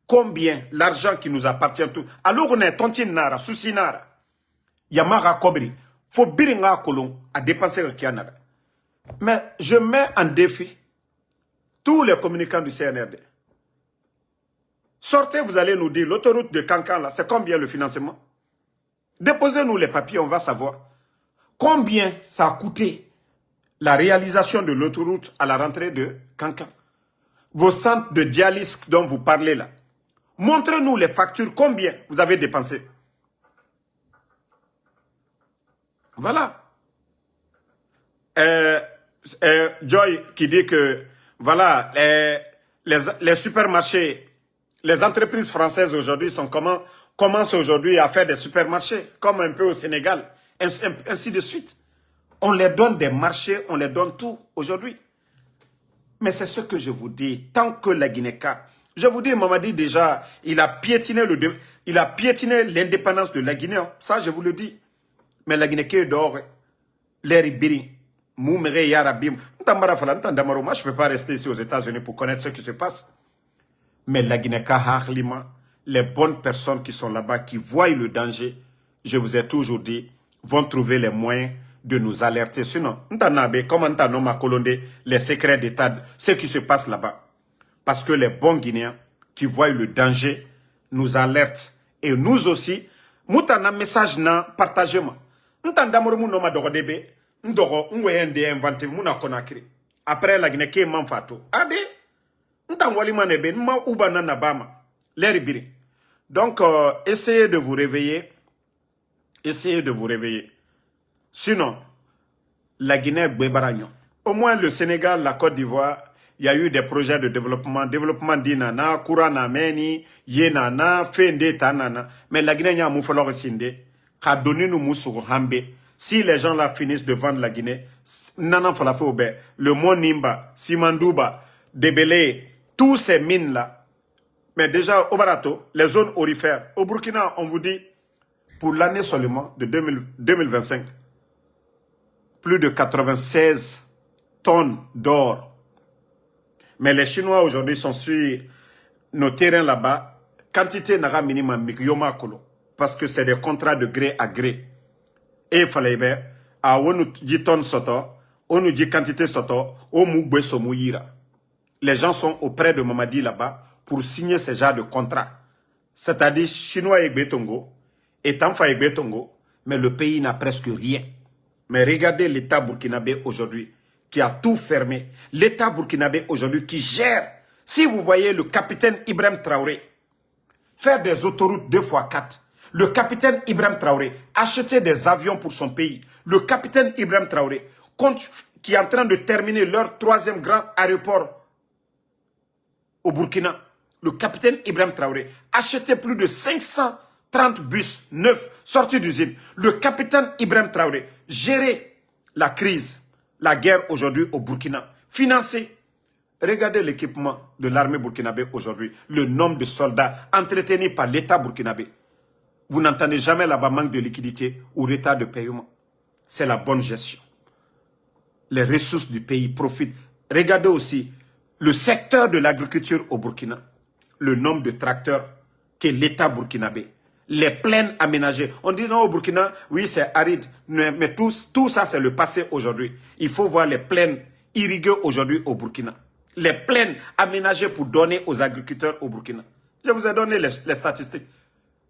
combien l'argent qui nous appartient tout. Alors on est tontine nara, souci nara. Yamara Kobri, faut biringa kolon à dépenser le kianara. Mais je mets en défi tous les communicants du CNRD. Sortez, vous allez nous dire, l'autoroute de Kankan, là, c'est combien le financement? Déposez-nous les papiers, on va savoir. Combien ça a coûté la réalisation de l'autoroute à la rentrée de Kankan? Vos centres de dialyse dont vous parlez là. Montrez-nous les factures, combien vous avez dépensé. Voilà. Joy qui dit que, voilà, les supermarchés, les entreprises françaises aujourd'hui commencent aujourd'hui à faire des supermarchés, comme un peu au Sénégal, ainsi de suite. On les donne des marchés, on les donne tout aujourd'hui. Mais c'est ce que je vous dis, tant que la Guinée-Ca, je vous dis, Mamadi déjà, il a piétiné l'indépendance de la Guinée, ça je vous le dis. Mais la Guinée-Ca dort, l'air ibiri, moumere yarabim, moi je ne peux pas rester ici aux États-Unis pour connaître ce qui se passe. Mais la Guinée-Ca, les bonnes personnes qui sont là-bas, qui voient le danger, je vous ai toujours dit, vont trouver les moyens de nous alerter. Sinon, comme les secrets d'État, ce qui se passe là-bas. Parce que les bons Guinéens qui voient le danger nous alertent. Et nous aussi, nous avons un message partagement. Après la Guinée, donc, essayez de vous réveiller. Essayez de vous réveiller. Sinon, la Guinée, au moins le Sénégal, la Côte d'Ivoire, il y a eu des projets de développement. Développement d'Inana, Kourana Meni, Yenana, Fende Tanana. Mais la Guinée, il y a un moufalor sinde. Qu'a donné nous moussou Hambe. Si les gens là finissent de vendre la Guinée, Nana Falafoube, le Mont Nimba, Simandouba, Débélé, tous ces mines là. Mais déjà, au Barato, les zones aurifères. Au Burkina, on vous dit, pour l'année seulement de 2025, plus de 96 tonnes d'or. Mais les Chinois aujourd'hui sont sur nos terrains là-bas. Quantité n'a minimum yoma kolo. Parce que c'est des contrats de gré à gré. Et il fallait bien, on nous dit tonnes soto, on nous dit quantité soto, on nous dit somouyira. Les gens sont auprès de Mamadi là-bas pour signer ce genre de contrat. C'est-à-dire Chinois et Betongo, et Tanfa et Betongo, mais le pays n'a presque rien. Mais regardez l'État burkinabé aujourd'hui, qui a tout fermé. L'État burkinabé aujourd'hui qui gère. Si vous voyez le capitaine Ibrahim Traoré faire des autoroutes 2x4, le capitaine Ibrahim Traoré acheter des avions pour son pays, le capitaine Ibrahim Traoré qui est en train de terminer leur 3e grand aéroport au Burkina, le capitaine Ibrahim Traoré acheter plus de 530 bus neufs sortis d'usine. Le capitaine Ibrahim Traoré gérer la crise, la guerre aujourd'hui au Burkina, financer. Regardez l'équipement de l'armée burkinabé aujourd'hui, le nombre de soldats entretenus par l'État burkinabé. Vous n'entendez jamais là-bas manque de liquidité ou retard de paiement. C'est la bonne gestion. Les ressources du pays profitent. Regardez aussi le secteur de l'agriculture au Burkina, le nombre de tracteurs que l'État burkinabé, les plaines aménagées. On dit non au Burkina, oui c'est aride, mais tout ça c'est le passé aujourd'hui. Il faut voir les plaines irriguées aujourd'hui au Burkina. Les plaines aménagées pour donner aux agriculteurs au Burkina. Je vous ai donné les statistiques.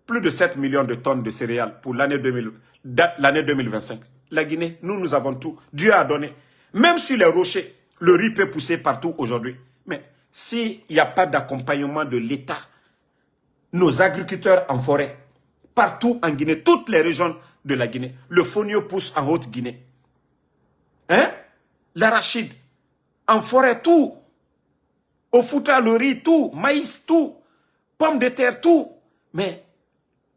Plus de 7 millions de tonnes de céréales pour l'année 2025. La Guinée, nous avons tout. Dieu a donné. Même sur les rochers, le riz peut pousser partout aujourd'hui. Mais s'il n'y a pas d'accompagnement de l'État, nos agriculteurs en forêt, partout en Guinée, toutes les régions de la Guinée, le fonio pousse en Haute-Guinée. Hein? L'arachide, en forêt, tout. Au Fouta, le riz, tout. Maïs, tout. Pommes de terre, tout. Mais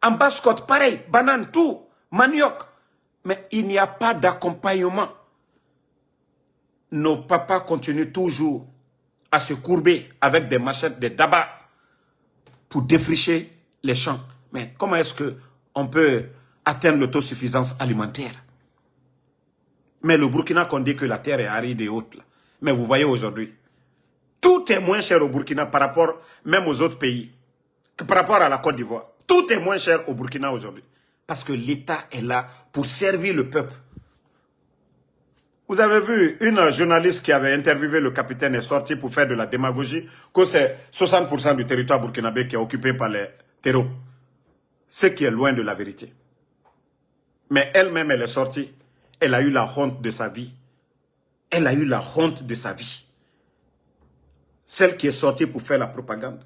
en Basse-Côte, pareil. Banane, tout. Manioc. Mais il n'y a pas d'accompagnement. Nos papas continuent toujours à se courber avec des machettes, des dabas pour défricher les champs. Mais comment est-ce qu'on peut atteindre l'autosuffisance alimentaire? Mais le Burkina, qu'on dit que la terre est aride et haute. Là. Mais vous voyez aujourd'hui, tout est moins cher au Burkina par rapport même aux autres pays que par rapport à la Côte d'Ivoire. Tout est moins cher au Burkina aujourd'hui. Parce que l'État est là pour servir le peuple. Vous avez vu, une journaliste qui avait interviewé le capitaine est sortie pour faire de la démagogie, que c'est 60% du territoire burkinabé qui est occupé par les terreaux. Ce qui est loin de la vérité. Mais elle-même, elle est sortie. Elle a eu la honte de sa vie. Elle a eu la honte de sa vie. Celle qui est sortie pour faire la propagande.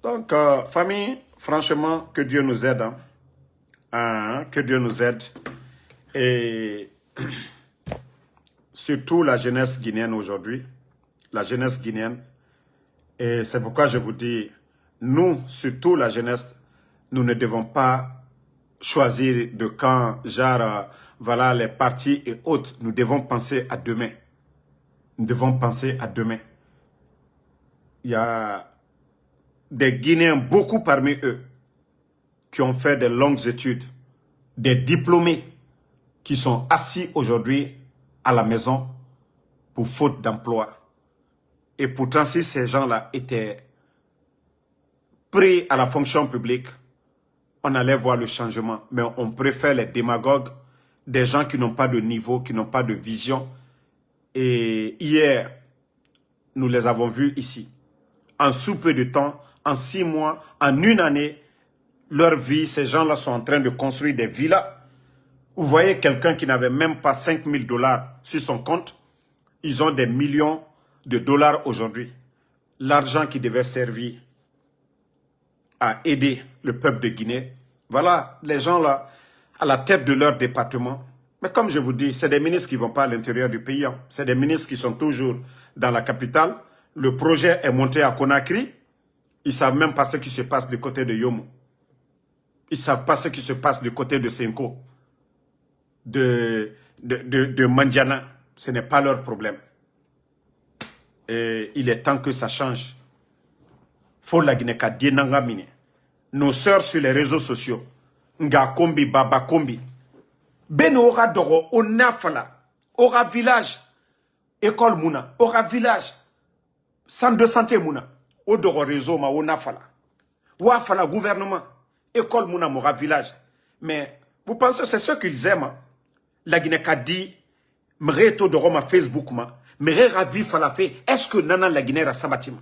Donc, famille, franchement, que Dieu nous aide. Que Dieu nous aide. Et surtout la jeunesse guinéenne aujourd'hui. La jeunesse guinéenne. Et c'est pourquoi je vous dis, nous, surtout la jeunesse, nous ne devons pas choisir de camp, genre, voilà, les partis et autres. Nous devons penser à demain. Nous devons penser à demain. Il y a des Guinéens, beaucoup parmi eux, qui ont fait de longues études, des diplômés qui sont assis aujourd'hui à la maison pour faute d'emploi. Et pourtant, si ces gens-là étaient pris à la fonction publique, on allait voir le changement. Mais on préfère les démagogues, des gens qui n'ont pas de niveau, qui n'ont pas de vision. Et hier, nous les avons vus ici. En sous peu de temps, en 6 mois, en 1 année, leur vie, ces gens-là sont en train de construire des villas. Vous voyez quelqu'un qui n'avait même pas 5 000 $ sur son compte. Ils ont des millions de dollars aujourd'hui. L'argent qui devait servir à aider le peuple de Guinée. Voilà, les gens là, à la tête de leur département. Mais comme je vous dis, c'est des ministres qui ne vont pas à l'intérieur du pays. Hein. C'est des ministres qui sont toujours dans la capitale. Le projet est monté à Conakry. Ils ne savent même pas ce qui se passe du côté de Yomo. Ils ne savent pas ce qui se passe du côté de Senko, de Mandiana. Ce n'est pas leur problème. Et il est temps que ça change. Faut la Guinée ka dienanga mine. Nos sœurs sur les réseaux sociaux. Nga kombi, baba kombi. Ben aura doro, onafala. Aura village. École mouna. Aura village. Centre de santé mouna. Odoro réseau ma onafala. Wafala gouvernement. École mouna mora village. Mais vous pensez que c'est ce qu'ils aiment? La Guinée ka dit. Mreto doro ma Facebook ma. Mere ravi fala fait. Est-ce que nana la Guinée ra sabatima?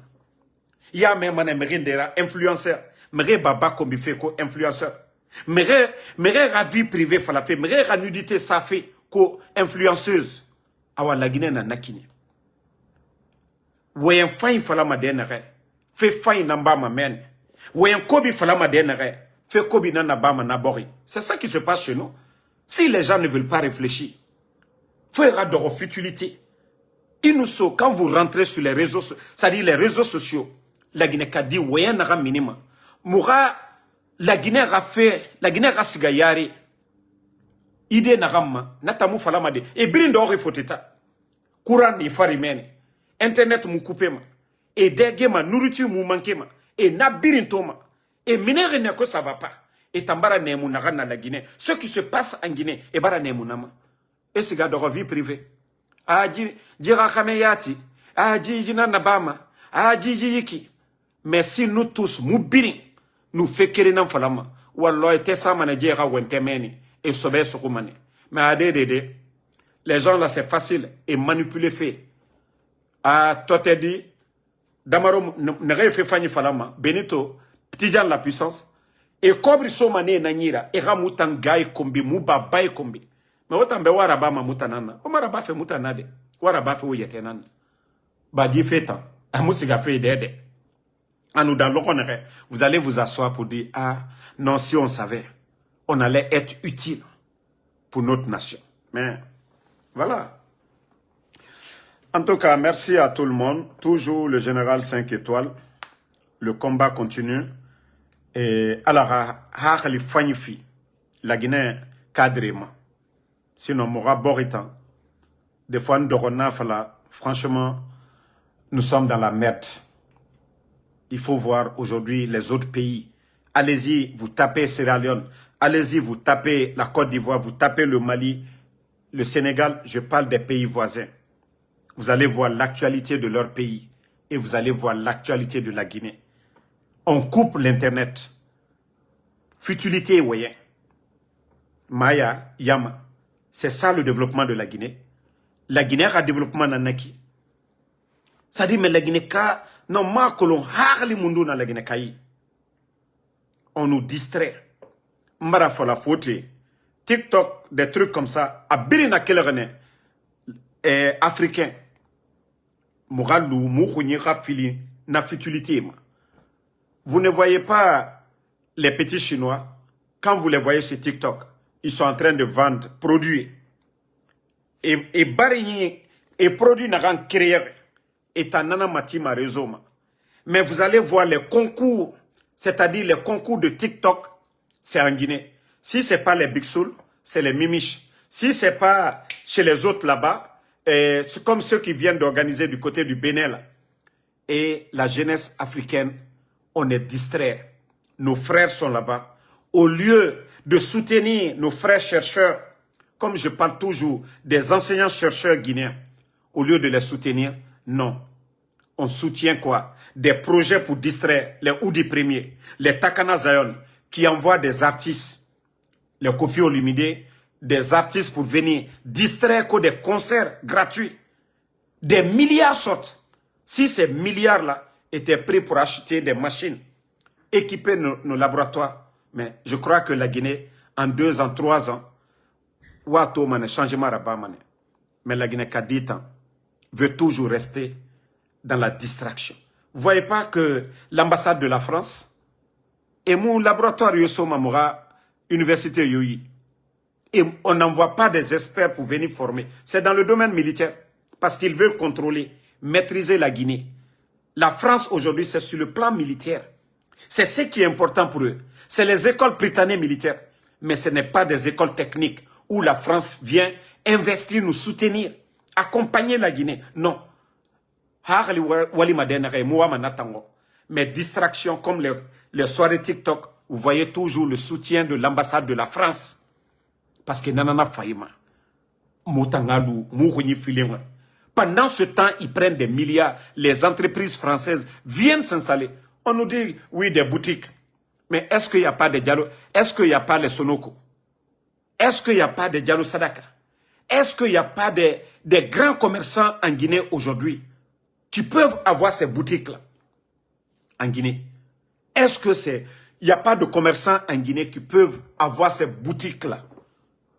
Ya même mané merindera influenceur. Mere baba kombi fait ko influenceur. Mere ravi privé fala fait. Mere ra nudité ça fait ko influenceuse. Awa la Guinée na nakini. Wayen fain fala ma denere. Fait fain namba ma men. Wayen kobi fala ma denere. Fait kobi nana ba ma nabori. C'est ça qui se passe chez nous. Si les gens ne veulent pas réfléchir, faut avoir futilité. Il nous faut, quand vous rentrez sur les réseaux, c'est-à-dire les réseaux sociaux, la Guinée a dit, ouais, n'a minima. Moura, la Guinée a fait, la Guinée a sigayari. Idée n'a ramma, n'atamu falamade. Et brindo ori foteta. Courant ni farimene. Internet mou coupé ma. Et dégué ma, nourriture mou manqué ma. Et n'a birintoma. Et minere ne que ça va pas. Et tambara ne mou naga na la Guinée. Ce qui se passe en Guinée, et bara ne mou nama. Et c'est gars de vie privée. Dira Kameyati, Jina Nabama, Yiki. Mais si nous tous, Moubiri, nous fait kérinam falama, ou alors était ça managera ou entemeni, et sauver ce romané. Mais à des les gens là c'est facile et manipuler fait. Toi t'es dit, Damaro n'a fait fani falama, Benito, petit Jean la puissance, et Kobri Somane Nanyira, et Ramoutan Gaï Kombi, Mouba Baï Kombi. Mais autant be waraba ma mutanana. O maraba fe mutanade. Waraba fe oyetenan. Ba di fetan. Amusiga fe dede. Anou dans l'okonere. Vous allez vous asseoir pour dire, ah, non, si on savait, on allait être utile pour notre nation. Mais, voilà. En tout cas, merci à tout le monde. Toujours le général 5 étoiles. Le combat continue. Et, alors, Harli Fagnifi. la Guinée cadrément. Sinon, Mora Boritan, des fois, nous franchement, nous sommes dans la merde. Il faut voir aujourd'hui les autres pays. Allez-y, vous tapez Sierra Leone. Allez-y, vous tapez la Côte d'Ivoire, vous tapez le Mali, le Sénégal. Je parle des pays voisins. Vous allez voir l'actualité de leur pays et vous allez voir l'actualité de la Guinée. On coupe l'Internet. Futilité, vous voyez. Maya, Yama. C'est ça le développement de la Guinée. La Guinée a un développement dans Naki. Ça dit, mais la Guinée, non, ma kolon, harli mundu na la Guinée kayi. On nous distrait. Mbara fola faute. TikTok, des trucs comme ça. A birina kelerne. Africain. Mouralou, mourouni, rafili, na futilité. Vous ne voyez pas les petits Chinois. Quand vous les voyez sur TikTok, ils sont en train de vendre produits. Et barigny, et produits n'a créé. Et tanana matima réseau. Mais vous allez voir les concours, c'est-à-dire les concours de TikTok, c'est en Guinée. Si ce n'est pas les Big Soul, c'est les Mimiches. Si ce n'est pas chez les autres là-bas, c'est comme ceux qui viennent d'organiser du côté du Bénin. Là. Et la jeunesse africaine, on est distrait. Nos frères sont là-bas. Au lieu de soutenir nos frères chercheurs, comme je parle toujours des enseignants-chercheurs guinéens, au lieu de les soutenir, non. On soutient quoi? Des projets pour distraire les Oudi Premiers, les Takana Zion, qui envoient des artistes, les Kofi Olumide, des artistes pour venir distraire quoi, des concerts gratuits. Des milliards sortent. Si ces milliards-là étaient pris pour acheter des machines, équiper nos laboratoires, mais je crois que la Guinée, en 2 ans, 3 ans, Wato mane changement rabat mane. Mais la Guinée, qu'à 10 ans, veut toujours rester dans la distraction. Vous voyez pas que l'ambassade de la France et mon laboratoire Yosso Mamoura, Université Yoyi, et on n'envoie pas des experts pour venir former. C'est dans le domaine militaire, parce qu'ils veulent contrôler, maîtriser la Guinée. La France aujourd'hui, c'est sur le plan militaire. C'est ce qui est important pour eux. C'est les écoles britanniques militaires. Mais ce n'est pas des écoles techniques où la France vient investir, nous soutenir, accompagner la Guinée. Non. Mais distractions comme les soirées TikTok, vous voyez toujours le soutien de l'ambassade de la France. Parce que nanana faïma. Pendant ce temps, ils prennent des milliards. Les entreprises françaises viennent s'installer. On nous dit, oui, des boutiques. Mais est-ce qu'il n'y a pas de Diallo? Est-ce qu'il n'y a pas les Sonoko? Est-ce qu'il n'y a pas de Diallo Sadaka? Est-ce qu'il n'y a pas des grands commerçants en Guinée aujourd'hui qui peuvent avoir ces boutiques-là en Guinée? Est-ce que il n'y a pas de commerçants en Guinée qui peuvent avoir ces boutiques-là?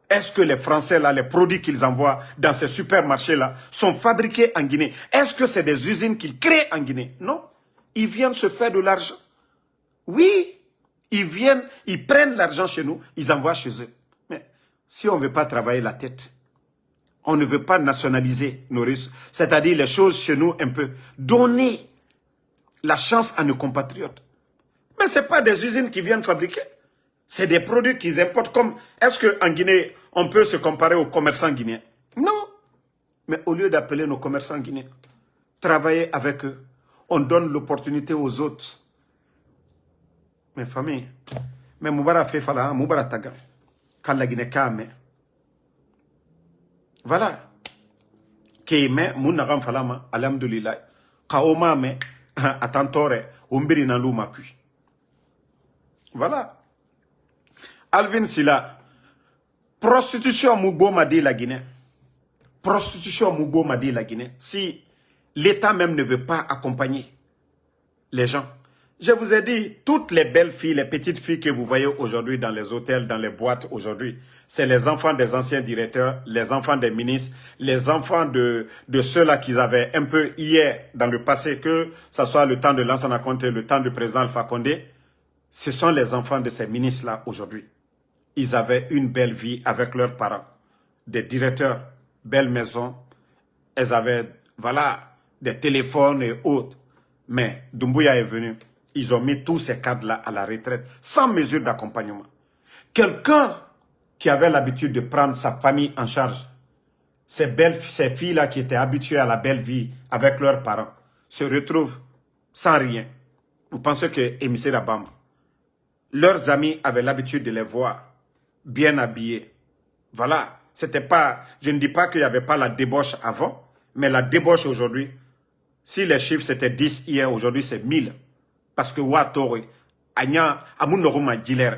Est-ce que les Français, là, les produits qu'ils envoient dans ces supermarchés-là sont fabriqués en Guinée? Est-ce que c'est des usines qu'ils créent en Guinée? Non. Ils viennent se faire de l'argent. Oui. Ils prennent l'argent chez nous, ils envoient chez eux. Mais si on ne veut pas travailler la tête, on ne veut pas nationaliser nos risques, c'est-à-dire les choses chez nous un peu, donner la chance à nos compatriotes. Mais ce n'est pas des usines qui viennent fabriquer. C'est des produits qu'ils importent comme... Est-ce qu'en Guinée, on peut se comparer aux commerçants guinéens? Non. Mais au lieu d'appeler nos commerçants guinéens, travailler avec eux, on donne l'opportunité aux autres. Mes familles, mais Moubara fait fala, Moubara taga, quand la Guinée kame. Voilà. Kéme, Mounagam falama, alhamdulillah. Kaoma me, atantore, umbiri na luma kui. Voilà. Alvin Silla, prostitution Moubo m'a dit la Guinée. Prostitution Moubo m'a dit la Guinée. Si l'État même ne veut pas accompagner les gens. Je vous ai dit, toutes les belles filles, les petites filles que vous voyez aujourd'hui dans les hôtels, dans les boîtes aujourd'hui, c'est les enfants des anciens directeurs, les enfants des ministres, les enfants de ceux-là qu'ils avaient un peu hier dans le passé, que ce soit le temps de Lansana Conté, le temps du président Alpha Condé. Ce sont les enfants de ces ministres-là aujourd'hui. Ils avaient une belle vie avec leurs parents, des directeurs, belles maisons. Elles avaient, voilà, des téléphones et autres. Mais Doumbouya est venu. Ils ont mis tous ces cadres-là à la retraite, sans mesure d'accompagnement. Quelqu'un qui avait l'habitude de prendre sa famille en charge, ces filles-là qui étaient habituées à la belle vie avec leurs parents, se retrouvent sans rien. Vous pensez que émissaire Bamba, leurs amis avaient l'habitude de les voir bien habillés. Voilà, c'était pas, je ne dis pas qu'il n'y avait pas la débauche avant, mais la débauche aujourd'hui, si les chiffres c'était 10 hier, aujourd'hui c'est 1000. Parce que Watori, Anya, Amunoruma Giler,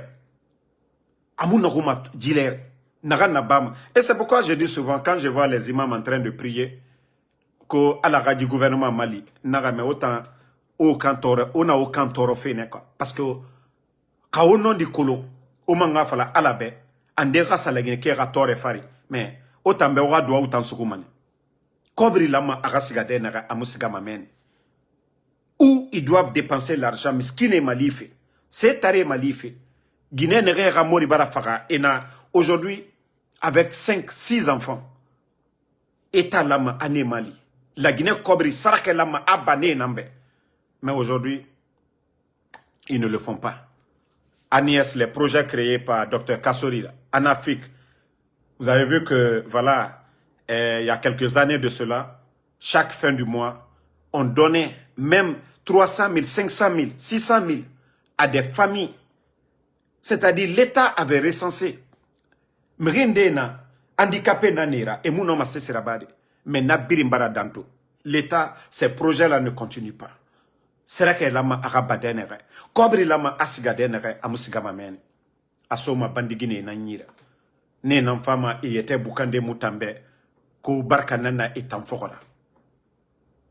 Amunoruma Giler, Naranabam. Et c'est pourquoi je dis souvent, quand je vois les imams en train de prier, qu'à la radio du gouvernement Mali, Narame autant, on a aucun toro fait, parce que, quand on nom du colo, au manga fala alabe, andera salagine kera tore fari, mais autant bewa doit autant sukumane. Kobri lama agasiga naga amusiga mamen. Où ils doivent dépenser l'argent, miskine malife. C'est taré malife. Guinée n'est ramori barafara. Et aujourd'hui, avec 5, 6 enfants, État lama ane Mali. La Guinée Kobri, sarake lama abane nambe. Mais aujourd'hui, ils ne le font pas. Agnès, les projets créés par Dr Kassori en Afrique, vous avez vu que, voilà, il y a quelques années de cela, chaque fin du mois, on donnait même 300 000, 500 000, 600 000 à des familles. C'est-à-dire, l'État avait recensé. Mrindena, handicapé nanira, et mon homme mais Nabirimbara Danto. L'État, ces projets-là ne continuent pas. C'est que lama arabadenere, kobri lama asigadenere, amusigama mene. Asoma bandigine na nyira. Ne n'enfama il était bukande mutambe, ko barka nana etanfora.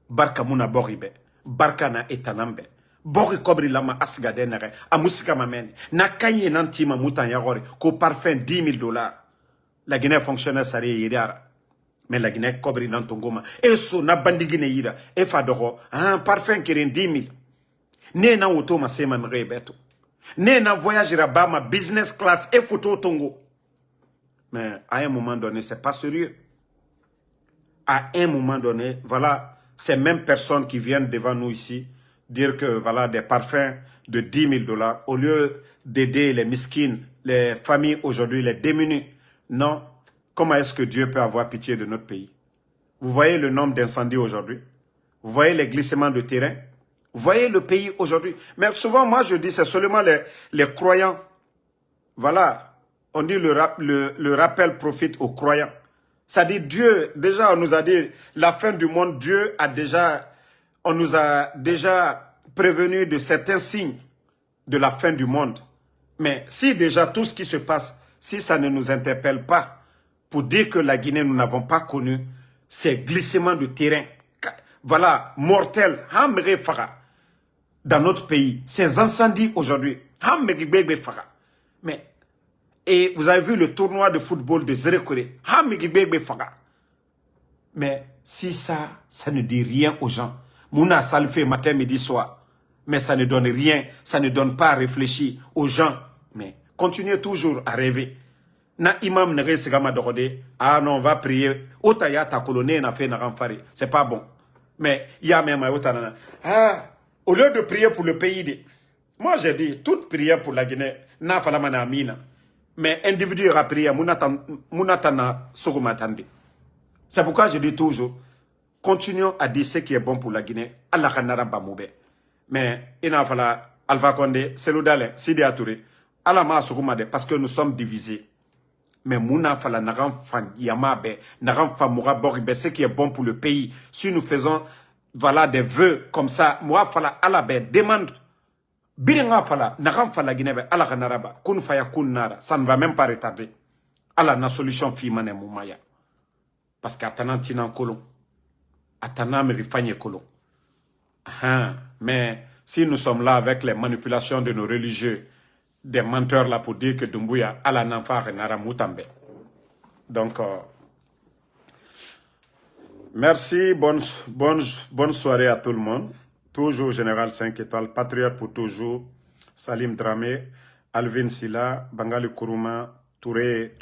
Barka muna boribe, barka na etanambe. Bori kobri lama asigadenere, amusigama mene. Na kanye nantima mutan yagori, ko parfum $10,000. La Guinée fonctionnaire sari yiriara. Mais la Guinée kobri nantongoma. Eso na bandigine yira. E fadoro. Parfum kirin 10 000. Ne na auto ma sema mrebeto. Ne na voyage rabama business class et photo tongo. Mais à un moment donné, c'est pas sérieux. À un moment donné, voilà, ces mêmes personnes qui viennent devant nous ici dire que voilà des parfums de $10,000 au lieu d'aider les miskines, les familles aujourd'hui, les démunis. Non. Comment est-ce que Dieu peut avoir pitié de notre pays? Vous voyez le nombre d'incendies aujourd'hui? Vous voyez les glissements de terrain? Vous voyez le pays aujourd'hui? Mais souvent, moi, je dis, c'est seulement les croyants. Voilà. On dit le rappel profite aux croyants. Ça dit Dieu, déjà, on nous a dit, la fin du monde, Dieu a déjà, on nous a déjà prévenu de certains signes de la fin du monde. Mais si déjà tout ce qui se passe, si ça ne nous interpelle pas, pour dire que la Guinée, nous n'avons pas connu ces glissements de terrain, voilà, mortels, dans notre pays, ces incendies aujourd'hui, mais, et vous avez vu le tournoi de football de Zérekore, mais si ça ne dit rien aux gens, Mouna ça le fait matin, midi, soir, mais ça ne donne rien, ça ne donne pas à réfléchir aux gens, mais continuez toujours à rêver. Na imam ne resegama dorode, ah non, on va prier. Ota ya ta colonie na fait na renfari. C'est pas bon. Mais il y a même ota au lieu de prier pour le pays, moi j'ai dit, toute prière pour la Guinée, na falamana amina. Mais individu a prié, munatana sorumatande. C'est pourquoi je dis toujours, continuons à dire ce qui est bon pour la Guinée. Allah kanara bamoube. Mais il n'a fala Alpha Condé, Seloudale, Sidi Atouré, Allah ma sorumade, parce que nous sommes divisés. Mais Mouna fala naran fan yamabe, naran fan moura boribe, ce qui est bon pour le pays. Si nous faisons, voilà, des vœux comme ça, moi fala alabe, demande, birenga fala, naran fala guinebe, ala kanaraba, kun faya kun nara, ça ne va même pas retarder. Ala na solution fimane moumaya. Parce qu'atanan tinan kolon, atanan merifanye kolon. Mais si nous sommes là avec les manipulations de nos religieux, des menteurs là pour dire que Doumbouya a la nanfare nara moutambe. Donc, merci, bonne soirée à tout le monde. Toujours Général 5 étoiles, patriote pour toujours, Salim Dramé, Alvin Silla, Bangali Kourouma, Touré,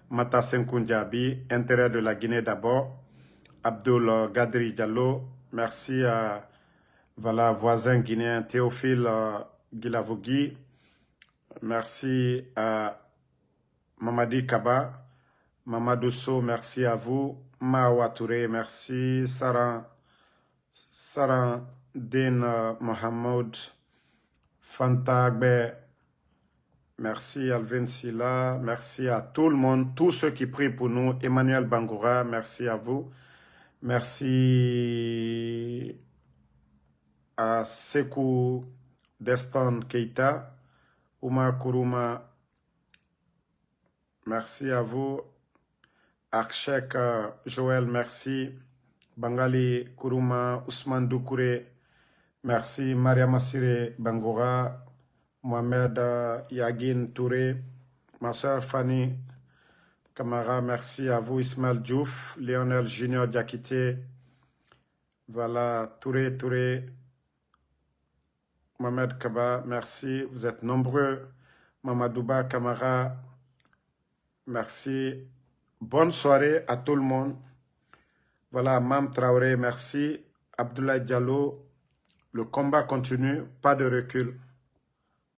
Mata Senkoundjabi, intérêt de la Guinée d'abord, Abdul Gadri Diallo, merci à voilà, voisin guinéen Théophile Guilavogui. Merci à Mamadi Kaba, Mamadou So, merci à vous. Mawa Touré, merci. Sarah Din Mohamed, Fantagbe, merci. Alvin Silla, merci à tout le monde, tous ceux qui prient pour nous. Emmanuel Bangoura, merci à vous. Merci à Sekou Deston Keita, Oumar Kourouma, merci à vous. Akshek Joël, merci. Bangali Kourouma, Ousmane Doukouré, merci. Maria Massire Bangora, Mohamed Yagin Touré, ma soeur Fanny Kamara, merci à vous. Ismaël Diouf, Lionel Junior Diakité, voilà, Touré, Mohamed Kaba, merci. Vous êtes nombreux. Mamadouba Kamara, merci. Bonne soirée à tout le monde. Voilà, Mam Traoré, merci. Abdoulaye Diallo, le combat continue, pas de recul.